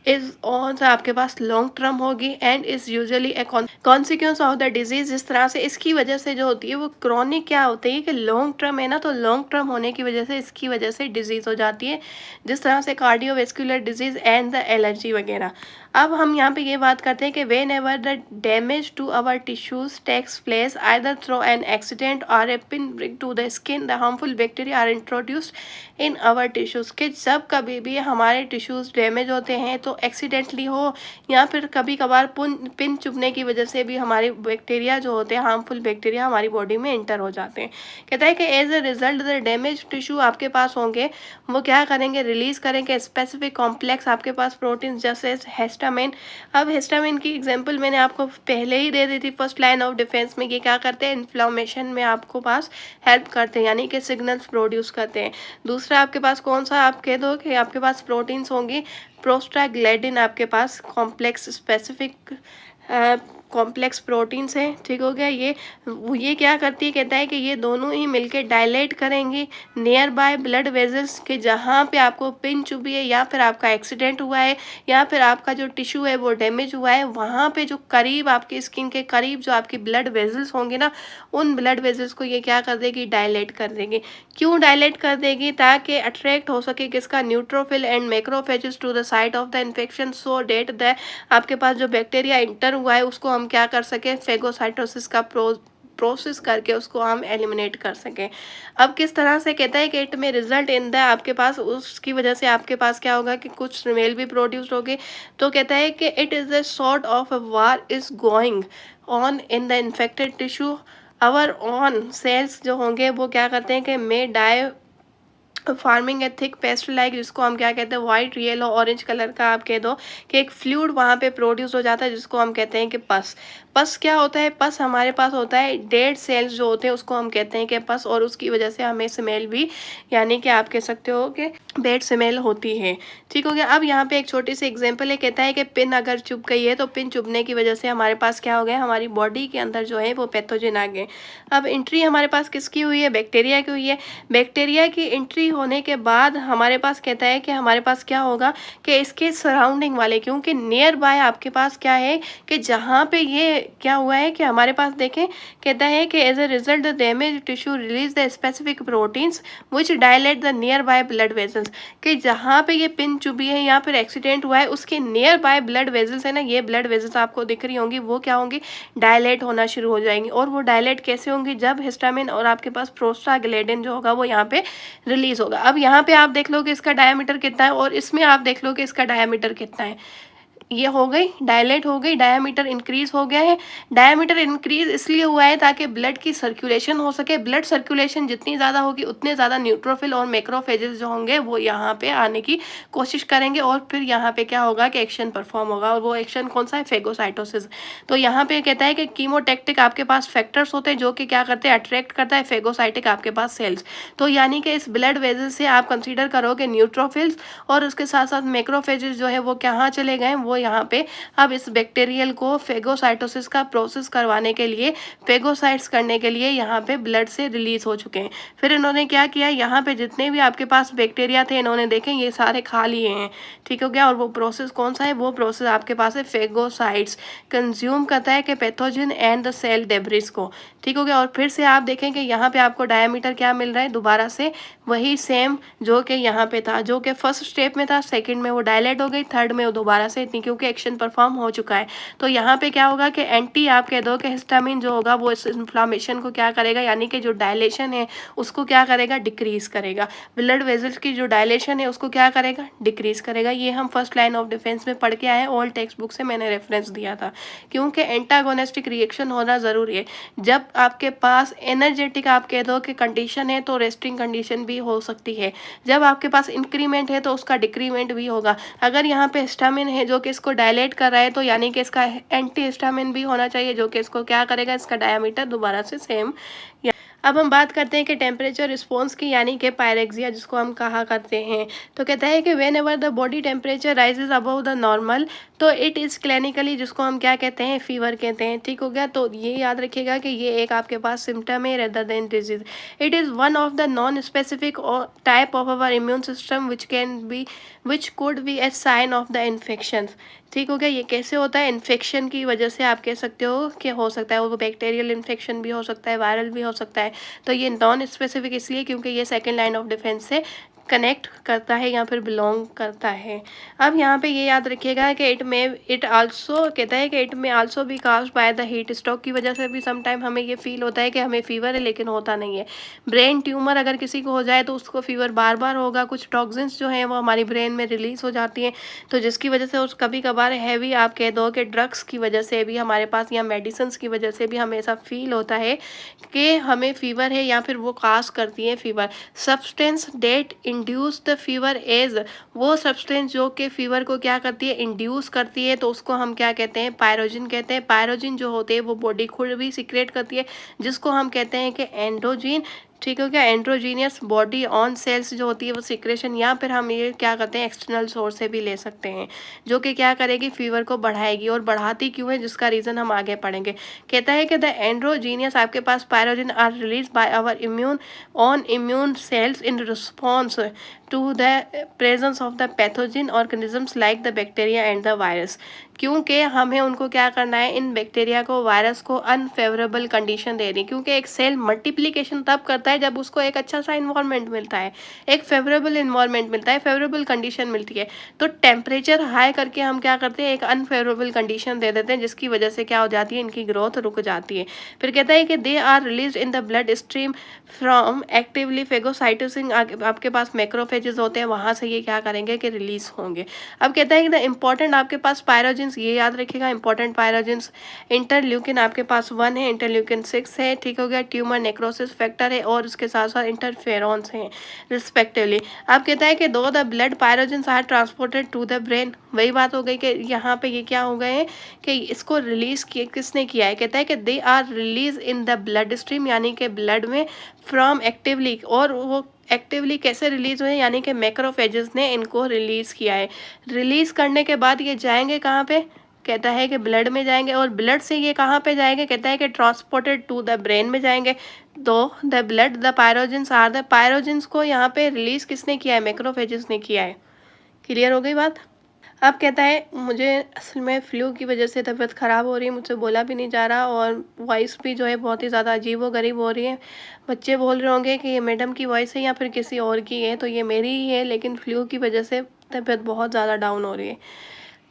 इज ऑन आपके पास लॉन्ग टर्म होगी and is usually A consequence of the disease. जिस तरह से इसकी वजह से जो होती है वो क्रोनिक क्या होती है कि लॉन्ग टर्म है ना, तो लॉन्ग टर्म होने की वजह से इसकी वजह से डिजीज हो जाती है, जिस तरह से cardiovascular disease and the allergy वगैरह। अब हम यहाँ पे ये बात करते हैं कि whenever the damage to our tissues takes place either through an accident or a pin to the skin, the harmful bacteria are introduced in our tissues, कि जब कभी भी हमारे टिश्यूज़ डैमेज होते हैं तो एक्सीडेंटली हो या फिर कभी कभार पिन चुभने की वजह से भी हमारे बैक्टीरिया जो होते हैं, हार्मफुल बैक्टीरिया हमारी बॉडी में एंटर हो जाते हैं। कहता है कि as a result the damage tissue आपके पास होंगे, वो क्या करेंगे, रिलीज़ करेंगे स्पेसिफिक कॉम्प्लेक्स आपके पास प्रोटीन जैसे हिस्टामिन। अब हिस्टामिन की एग्जांपल मैंने आपको पहले ही दे दी थी फर्स्ट लाइन ऑफ डिफेंस में। ये क्या करते हैं, इन्फ्लामेशन में आपको पास हेल्प करते हैं, यानी कि सिग्नल्स प्रोड्यूस करते हैं। दूसरा आपके पास कौन सा, आप कह दो कि आपके पास प्रोटीन्स होंगी, प्रोस्टाग्लैंडिन आपके पास कॉम्प्लेक्स स्पेसिफिक कॉम्प्लेक्स प्रोटीन्स हैं। ठीक हो गया। ये क्या करती है, कहता है कि ये दोनों ही मिलके डायलेट करेंगी नियर बाय ब्लड वेजल्स, के जहाँ पे आपको पिन चुभी है या फिर आपका एक्सीडेंट हुआ है या फिर आपका जो टिश्यू है वो डैमेज हुआ है, वहाँ पे जो करीब आपकी स्किन के करीब जो आपकी ब्लड वेजल्स होंगे ना, उन ब्लड वेजल्स को ये क्या कर देगी, डायलेट कर देगी। क्यों डायलेट कर देगी, ताकि अट्रैक्ट हो सके किसका, neutrophil and macrophages to the site of the infection, so that the आपके पास जो बैक्टीरिया इंटर हुआ है उसको हम क्या कर सके, फेगोसाइटोसिस का प्रोसेस करके उसको हम एलिमिनेट कर सकें। अब किस तरह से, कहता है कि इट में रिजल्ट इन द आपके पास उसकी वजह से आपके पास क्या होगा कि कुछ स्मेल भी प्रोड्यूस होगी। तो कहता है कि it is a sort of a war is going on in the infected tissue, our on cells जो होंगे वो क्या करते हैं कि may die forming a thick paste like, जिसको हम क्या कहते हैं, वाइट येलो ऑरेंज कलर का आप कह दो कि एक फ्लूइड वहाँ पे प्रोड्यूस हो जाता है, जिसको हम कहते हैं कि पस। पस क्या होता है, पस हमारे पास होता है डेड सेल्स जो होते हैं उसको हम कहते हैं कि पस, और उसकी वजह से हमें स्मेल भी, यानी कि आप कह सकते हो कि बैड स्मेल होती है। ठीक हो गया। अब यहाँ पे एक छोटी सी एग्जांपल है, कहता है कि पिन अगर चुभ गई है तो पिन चुभने की वजह से हमारे पास क्या हो गया, हमारी बॉडी के अंदर जो है वो पैथोजन आ गए। अब एंट्री हमारे पास किसकी हुई है, बैक्टीरिया की हुई है। बैक्टीरिया की एंट्री होने के बाद हमारे पास कहता है कि हमारे पास क्या होगा कि इसके सराउंडिंग वाले, क्योंकि नियर बाय आपके पास क्या है कि जहाँ पे ये क्या हुआ है कि हमारे पास देखें, कहता है कि as a result the damage tissue release the specific proteins which dilate the near by blood vessels, कि जहाँ पे ये पिन चुभी है या फिर एक्सीडेंट हुआ है उसके नियर बाय ब्लड वेजल्स है ना, ये ब्लड वेजल्स आपको दिख रही होंगी, वो क्या होंगी, डायलेट होना शुरू हो जाएंगी। और वो डायलेट कैसे होंगी, जब हिस्टामिन और आपके पास प्रोस्टाग्लैंडिन जो होगा वो यहाँ पे रिलीज होगा। अब यहाँ पे आप देख लो कि इसका डायमीटर कितना है और इसमें आप देख लो कि इसका डायमीटर कितना है। ये हो गई, डायलेट हो गई, डायमीटर इंक्रीज हो गया है। डायमीटर इंक्रीज इसलिए हुआ है ताकि ब्लड की सर्कुलेशन हो सके। ब्लड सर्कुलेशन जितनी ज़्यादा होगी उतने ज़्यादा न्यूट्रोफिल और मैक्रोफेजेस जो होंगे वो यहाँ पे आने की कोशिश करेंगे, और फिर यहाँ पे क्या होगा कि एक्शन परफॉर्म होगा, और वो एक्शन कौन सा है, फेगोसाइटोसिस। तो यहाँ पे कहता है कि कीमोटैक्टिक आपके पास फैक्टर्स होते हैं जो कि क्या करते हैं, अट्रैक्ट करता है फेगोसाइटिक आपके पास सेल्स। तो यानी कि इस ब्लड वेजल से आप कंसिडर करो कि न्यूट्रोफिल्स और उसके साथ साथ मैक्रोफेजेस जो है वो कहाँ चले गए, वो यहाँ पे अब इस बैक्टीरियल को फेगोसाइटोसिस का प्रोसेस करवाने के लिए, फेगोसाइट्स करने के लिए यहाँ पे ब्लड से रिलीज हो चुके हैं। फिर इन्होंने क्या किया, यहाँ पे जितने भी आपके पास बैक्टीरिया थे इन्होंने देखे ये सारे खा लिए हैं, ठीक हो गया। और वो प्रोसेस कौन सा है, वो प्रोसेस आपके पास है फेगोसाइट्स, कंज्यूम करता है कि pathogen and the cell debris को, ठीक हो गया। और फिर से आप देखें कि यहाँ पे आपको डायमीटर क्या मिल रहा है, दोबारा से वही सेम जो कि यहाँ पे था, जो कि फर्स्ट स्टेप में था, सेकंड में वो डायलेट हो गई, थर्ड में वो दोबारा से इतनी, क्योंकि एक्शन परफॉर्म हो चुका है। तो यहाँ पे क्या होगा कि एंटी आप कह दो कि हिस्टामिन जो होगा वो इस इन्फ्लामेशन को क्या करेगा, यानी कि जो डायलेशन है उसको क्या करेगा, डिक्रीज करेगा। ब्लड वेजल्स की जो डायलेशन है उसको क्या करेगा, डिक्रीज करेगा। ये हम फर्स्ट लाइन ऑफ डिफेंस में पढ़ के आए, ओल्ड टेक्स्ट बुक से मैंने रेफरेंस दिया था। क्योंकि एंटागोनिस्टिक रिएक्शन होना ज़रूरी है। जब आपके पास एनर्जेटिक आप कह दो कि कंडीशन है तो रेस्टिंग कंडीशन भी हो सकती है। जब आपके पास इंक्रीमेंट है तो उसका डिक्रीमेंट भी होगा। अगर यहाँ पे हिस्टामिन है जो कि इसको डायलेट कर रहा है तो यानी कि इसका एंटी हिस्टामिन भी होना चाहिए जो कि इसको क्या करेगा, इसका डायमीटर दोबारा से सेम। अब हम बात करते हैं कि टेम्परेचर रिस्पॉन्स की, यानी कि पायरेक्सिया जिसको हम कहा करते हैं। तो कहता है कि whenever the body temperature rises above the normal, तो इट इज़ क्लिनिकली, जिसको हम क्या कहते हैं, फीवर कहते हैं, ठीक हो गया। तो ये याद रखिएगा कि ये एक आपके पास सिम्टम है rather than disease. It is one of the non specific type of our immune system which could be a sign of the infection, ठीक हो गया। ये कैसे होता है, इन्फेक्शन की वजह से आप कह सकते हो कि हो सकता है, वो बैक्टीरियल इन्फेक्शन भी हो सकता है, वायरल भी हो सकता है। तो ये नॉन स्पेसिफिक इसलिए क्योंकि ये सेकेंड लाइन ऑफ डिफेंस से कनेक्ट करता है या फिर बिलोंग करता है। अब यहाँ पे ये याद रखिएगा कि इट आल्सो कहता है कि इट में आल्सो भी caused by the heat stroke की वजह से भी समटाइम हमें ये फील होता है कि हमें फीवर है, लेकिन होता नहीं है। ब्रेन ट्यूमर अगर किसी को हो जाए तो उसको फीवर बार बार होगा। कुछ टॉक्सिन्स जो हैं वो हमारी ब्रेन में रिलीज हो जाती हैं, तो जिसकी वजह से उस कभी कभार हैवी आप कह दो कि ड्रग्स की वजह से भी हमारे पास या मेडिसिन की वजह से भी हमें ऐसा फील होता है कि हमें फीवर है, या फिर वो काज करती है fever. Substance that induce the fever as, वो सब्सटेंस जो कि फीवर को क्या करती है, इंड्यूस करती है, तो उसको हम क्या कहते हैं, पायरोजिन कहते हैं। पायरोजिन जो होते हैं वो बॉडी खुद भी सिक्रेट करती है, जिसको हम कहते हैं कि एंड्रोजिन, ठीक हो गया। एंड्रोजीनियस बॉडी ऑन सेल्स जो होती है वो सिक्रेशन, या फिर हम ये क्या करते हैं, एक्सटर्नल सोर्स से भी ले सकते हैं, जो कि क्या करेगी, फीवर को बढ़ाएगी। और बढ़ाती क्यों है, जिसका रीज़न हम आगे पढ़ेंगे। कहता है कि द एंड्रोजीनियस आपके पास pyrogen are released by our immune cells in response to the presence of the pathogen organisms like the bacteria and the virus. क्योंकि हमें उनको क्या करना है, इन बैक्टीरिया को, वायरस को अनफेवरेबल कंडीशन देनी। क्योंकि एक सेल मल्टीप्लिकेशन तब करता है जब उसको एक अच्छा सा इन्वायरमेंट मिलता है, एक फेवरेबल इन्वायरमेंट मिलता है, फेवरेबल कंडीशन मिलती है। तो टेम्परेचर हाई करके हम क्या करते हैं, एक अनफेवरेबल कंडीशन दे देते हैं, जिसकी वजह से क्या हो जाती है, इनकी ग्रोथ रुक जाती है। फिर कहता है कि they are release in the blood stream from actively phagocytosis, आपके पास मैक्रोफेजेस होते हैं, वहाँ से ये क्या करेंगे कि रिलीज होंगे। अब कहता है कि द इम्पोर्टेंट आपके पास पायरोजिन्स, ये याद रखिएगा, इंपॉर्टेंट पायरोजिन्स, इंटरल्यूकिन आपके पास 1 है, इंटरल्यूकिन 6 है, ठीक हो गया। ट्यूमर नेक्रोसिस फैक्टर है, और उसके साथ साथ इंटरफेरॉन्स हैं रिस्पेक्टिवली। अब कहता है कि दो the blood pyrogens are transported to the brain, वही बात हो गई कि यहाँ पे ये क्या हो गए हैं कि इसको रिलीज किए, किसने किया है। कहता है कि they are release in the blood stream, यानी कि ब्लड में, फ्रॉम एक्टिवली, और वो एक्टिवली कैसे रिलीज हुए, यानी कि मैक्रोफेजेस ने इनको रिलीज किया है। रिलीज करने के बाद ये जाएंगे कहाँ पे, कहता है कि ब्लड में जाएंगे, और ब्लड से ये कहाँ पे जाएंगे, कहता है कि ट्रांसपोर्टेड टू द ब्रेन में जाएंगे। तो the blood the pyrogens are the, pyrogens को यहाँ पे रिलीज किसने किया है, मैक्रोफेजेस ने किया है। क्लियर हो गई बात। अब कहता है मुझे असल में फ्लू की वजह से तबीयत ख़राब हो रही है, मुझसे बोला भी नहीं जा रहा, और वॉइस भी जो है बहुत ही ज़्यादा अजीब व गरीब हो रही है। बच्चे बोल रहे होंगे कि ये मैडम की वॉइस है या फिर किसी और की है, तो ये मेरी ही है, लेकिन फ्लू की वजह से तबीयत बहुत ज़्यादा डाउन हो रही है।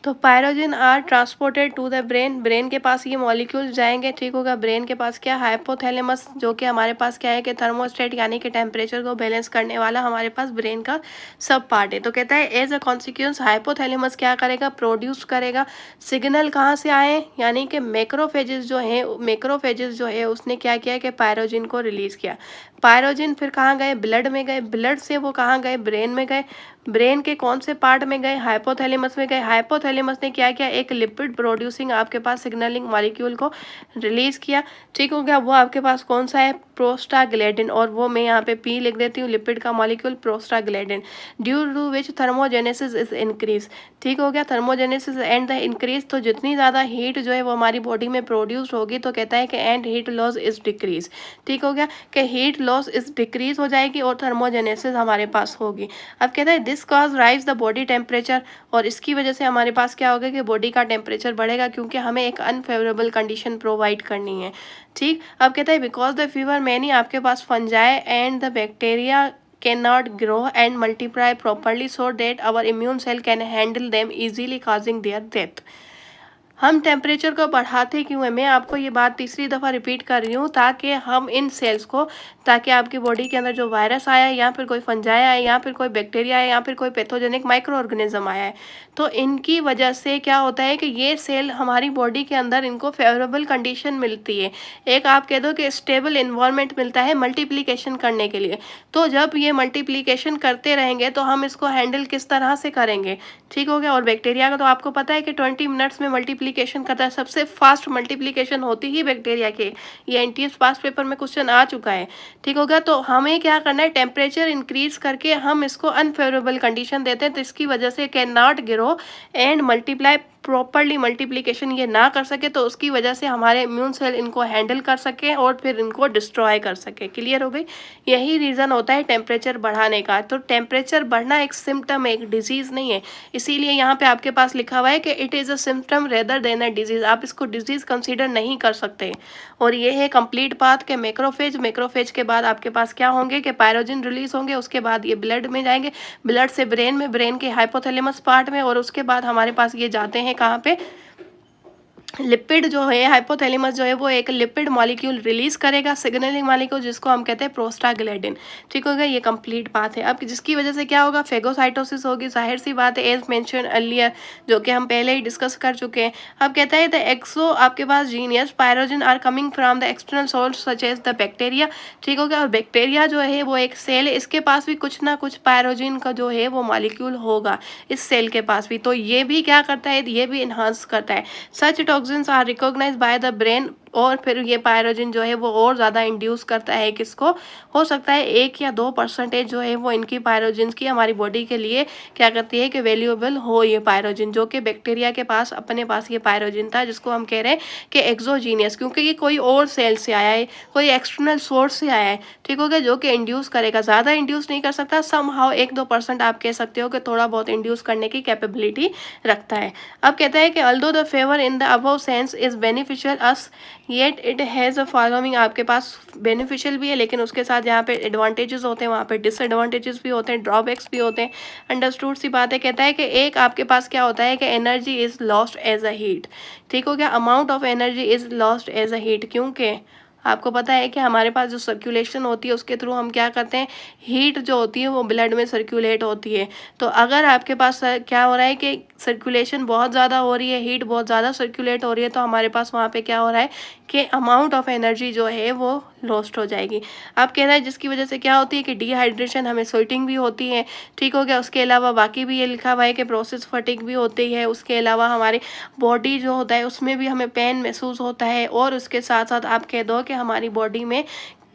तो pyrogen are transported to the brain, brain के पास ये मॉलिक्यूल जाएंगे, ठीक होगा। ब्रेन के पास क्या, हाइपोथैलेमस, जो कि हमारे पास क्या है कि थर्मोस्टेट, यानी कि टेम्परेचर को बैलेंस करने वाला हमारे पास ब्रेन का सब पार्ट है। तो कहता है एज अ कॉन्सिक्वेंस हाइपोथैलेमस क्या करेगा, प्रोड्यूस करेगा सिग्नल, कहाँ से आए, यानी कि मैक्रोफेजेस जो है उसने क्या किया कि पायरोजिन को रिलीज किया। पायरोजिन फिर कहाँ गए, ब्लड में गए, ब्लड से वो कहाँ गए, ब्रेन में गए, ब्रेन के कौन से पार्ट में गए, हाइपोथैलेमस में गए, हाइपोथैलेमस हाइपोथैलेमस ने क्या किया, एक लिपिड प्रोड्यूसिंग आपके पास सिग्नलिंग मॉलिक्यूल को रिलीज किया। ठीक हो गया, वो आपके पास कौन सा है, प्रोस्टाग्लैंडिन, और वो मैं यहाँ पे पी लिख देती हूँ, लिपिड का molecule prostaglandin, due to which thermogenesis is increase. ठीक हो गया, थर्मोजेनेसिस एंड द इंक्रीज, तो जितनी ज़्यादा हीट जो है वो हमारी बॉडी में प्रोड्यूस होगी तो कहता है कि and heat loss is decrease. ठीक हो गया कि हीट लॉस इज डिक्रीज हो जाएगी और थर्मोजेनेसिस हमारे पास होगी। अब कहता है this cause rise the body temperature, और इसकी वजह से हमारे पास क्या होगा कि बॉडी का टेम्परेचर बढ़ेगा क्योंकि हमें एक अनफेवरेबल कंडीशन प्रोवाइड करनी है। ठीक, अब कहता है बिकॉज द फीवर मैनी आपके पास fungi and the bacteria cannot grow and multiply properly so that our immune cell can handle them easily causing their death। हम टेम्परेचर को बढ़ाते क्यों हैं, मैं आपको ये बात तीसरी दफ़ा रिपीट कर रही हूँ ताकि हम इन सेल्स को, ताकि आपकी बॉडी के अंदर जो वायरस आया है या फिर कोई फंजाई आया या फिर कोई बैक्टीरिया है या फिर कोई पैथोजेनिक माइक्रो ऑर्गेनिज्म आया है, तो इनकी वजह से क्या होता है कि ये सेल हमारी बॉडी के अंदर इनको फेवरेबल कंडीशन मिलती है, एक आप कह दो कि स्टेबल इन्वायरमेंट मिलता है मल्टीप्लिकेशन करने के लिए। तो जब ये मल्टीप्लिकेशन करते रहेंगे तो हम इसको हैंडल किस तरह से करेंगे। ठीक हो गया, और बैक्टीरिया का तो आपको पता है कि 20 मिनट्स में मल्टीप्लिकेशन करता है, सबसे फास्ट मल्टीप्लिकेशन होती ही बैक्टीरिया की, ये एनटीएस पास पेपर में क्वेश्चन आ चुका है। ठीक हो गया, तो हमें क्या करना है, टेम्परेचर इंक्रीज करके हम इसको अनफेवरेबल कंडीशन देते हैं, तो इसकी वजह से can not grow and multiply properly, multiplication ये ना कर सके, तो उसकी वजह से हमारे इम्यून सेल इनको हैंडल कर सके और फिर इनको डिस्ट्रॉय कर सके। क्लियर हो गई, यही रीज़न होता है टेम्परेचर बढ़ाने का। तो टेम्परेचर बढ़ना एक सिम्टम है, एक डिजीज़ नहीं है, इसीलिए यहाँ पे आपके पास लिखा हुआ है कि it is a symptom rather than a disease, आप इसको डिजीज़ कंसीडर नहीं कर सकते। और ये है कंप्लीट पाथ के मैक्रोफेज, मैक्रोफेज के बाद आपके पास क्या होंगे कि पायरोजिन रिलीज होंगे, उसके बाद ये ब्लड में जाएंगे, ब्लड से ब्रेन में, ब्रेन के हाइपोथैलेमस पार्ट में, और उसके बाद हमारे पास ये जाते हैं कहाँ पे, लिपिड जो है, हाइपोथैलेमस जो है वो एक लिपिड मॉलिक्यूल रिलीज करेगा, सिग्नलिंग मॉलिक्यूल, जिसको हम कहते हैं प्रोस्टाग्लैंडिन। ठीक हो गया, ये कंप्लीट पाथ है। अब जिसकी वजह से क्या होगा, फेगोसाइटोसिस होगी, जाहिर सी बात है, एज मेंशन अर्लियर, जो कि हम पहले ही डिस्कस कर चुके हैं। अब कहता है द एक्सो आपके पास genius pyrogen are coming from the external source such as the bacteria. ठीक हो गया, और बैक्टीरिया जो है वो एक सेल है, इसके पास भी कुछ ना कुछ पायरोजिन का जो है वो मॉलिक्यूल होगा इस सेल के पास भी, तो ये भी क्या करता है, ये भी इन्हांस करता है। Such toxins are recognised by the brain, और फिर ये पायरोजिन जो है वो और ज़्यादा इंड्यूस करता है किसको, हो सकता है 1 या 2% जो है वो इनकी पायरोजिन की हमारी बॉडी के लिए क्या करती है कि वैल्यूएबल हो ये पायरोजिन, जो कि बैक्टीरिया के पास अपने पास ये पायरोजिन था, जिसको हम कह रहे हैं कि एक्सोजीनियस, क्योंकि ये कोई और सेल से आया है, कोई एक्सटर्नल सोर्स से आया है। ठीक हो गया, जो कि इंड्यूस करेगा, ज़्यादा इंड्यूस नहीं कर सकता, सम हाउ 1-2% आप कह सकते हो कि थोड़ा बहुत इंड्यूस करने की कैपेबिलिटी रखता है। अब कहता है कि although the favour in the above sense is beneficial us yet it has a following, आपके पास बेनिफिशियल भी है लेकिन उसके साथ जहाँ पे एडवांटेजेस होते हैं वहाँ पे डिसएडवांटेजेस भी होते हैं, ड्रॉबैक्स भी होते हैं। अंडरस्टूड सी बात है। कहता है कि एक आपके पास क्या होता है कि energy is lost as a heat. ठीक हो गया, amount of energy is lost as a heat, क्योंकि आपको पता है कि हमारे पास जो सर्कुलेशन होती है उसके थ्रू हम क्या करते हैं, हीट जो होती है वो ब्लड में सर्कुलेट होती है। तो अगर आपके पास क्या हो रहा है कि सर्कुलेशन बहुत ज़्यादा हो रही है, हीट बहुत ज़्यादा सर्कुलेट हो रही है, तो हमारे पास वहाँ पे क्या हो रहा है कि अमाउंट ऑफ एनर्जी जो है वो लॉस्ट हो जाएगी। आप कह रहे हैं जिसकी वजह से क्या होती है कि डिहाइड्रेशन, हमें स्वेटिंग भी होती है। ठीक हो गया, उसके अलावा बाकी भी ये लिखा हुआ है कि प्रोसेस फटीग भी होती है, उसके अलावा हमारी बॉडी जो होता है उसमें भी हमें पेन महसूस होता है, और उसके साथ साथ आप कह दो कि हमारी बॉडी में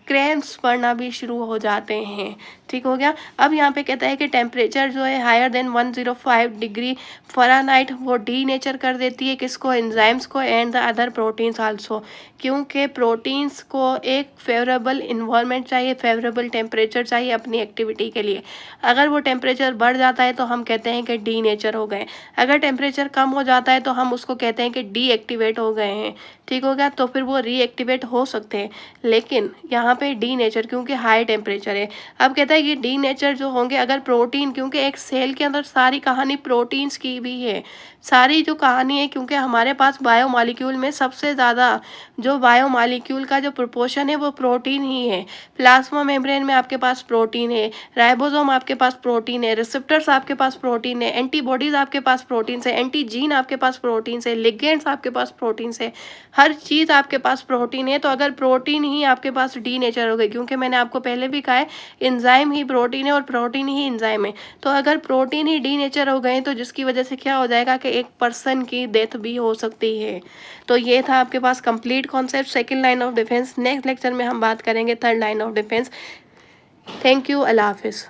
क्रैम्प्स पड़ना भी शुरू हो जाते हैं। ठीक हो गया, अब यहाँ पे कहता है कि टेम्परेचर जो है हायर देन 105 डिग्री फ़ारेनहाइट वो डी नेचर कर देती है किसको, एंजाइम्स को, and the other proteins also, क्योंकि प्रोटीन्स को एक फेवरेबल इन्वायरमेंट चाहिए, फेवरेबल टेम्परेचर चाहिए अपनी एक्टिविटी के लिए। अगर वो टेम्परेचर बढ़ जाता है तो हम कहते हैं कि डी नेचर हो गए, अगर टेम्परेचर कम हो जाता है तो हम उसको कहते हैं कि डी एक्टिवेट हो गए हैं। ठीक हो गया, तो फिर वो रीएक्टिवेट हो सकते हैं, लेकिन यहाँ पे डी नेचर क्योंकि हाई टेम्परेचर है। अब कहता है कि डी नेचर जो होंगे अगर प्रोटीन, क्योंकि एक सेल के अंदर सारी कहानी प्रोटीन्स की भी है, सारी जो कहानी है, क्योंकि हमारे पास बायोमॉलिक्यूल में सबसे ज़्यादा जो बायोमॉलिक्यूल का जो प्रोपोर्शन है वो प्रोटीन ही है। प्लाज्मा मेम्ब्रेन में आपके पास प्रोटीन है, राइबोसोम आपके पास प्रोटीन है, रिसेप्टर्स आपके पास प्रोटीन है, एंटीबॉडीज़ आपके पास प्रोटीन है, एंटीजीन आपके पास प्रोटीन है, लिगेंड्स आपके पास प्रोटीन है, हर चीज़ आपके पास प्रोटीन है। तो अगर प्रोटीन ही आपके पास डी नेचर हो गई, क्योंकि मैंने आपको पहले भी कहा है एंजाइम एंजाइम ही प्रोटीन है और प्रोटीन ही एंजाइम है। तो अगर प्रोटीन ही डीनेचर हो गए तो जिसकी वजह से क्या हो जाएगा कि एक पर्सन की डेथ भी हो सकती है। तो ये था आपके पास complete concept second line of defence. Next lecture में हम बात करेंगे third line of defence. Thank you, अल्लाह हाफिज़।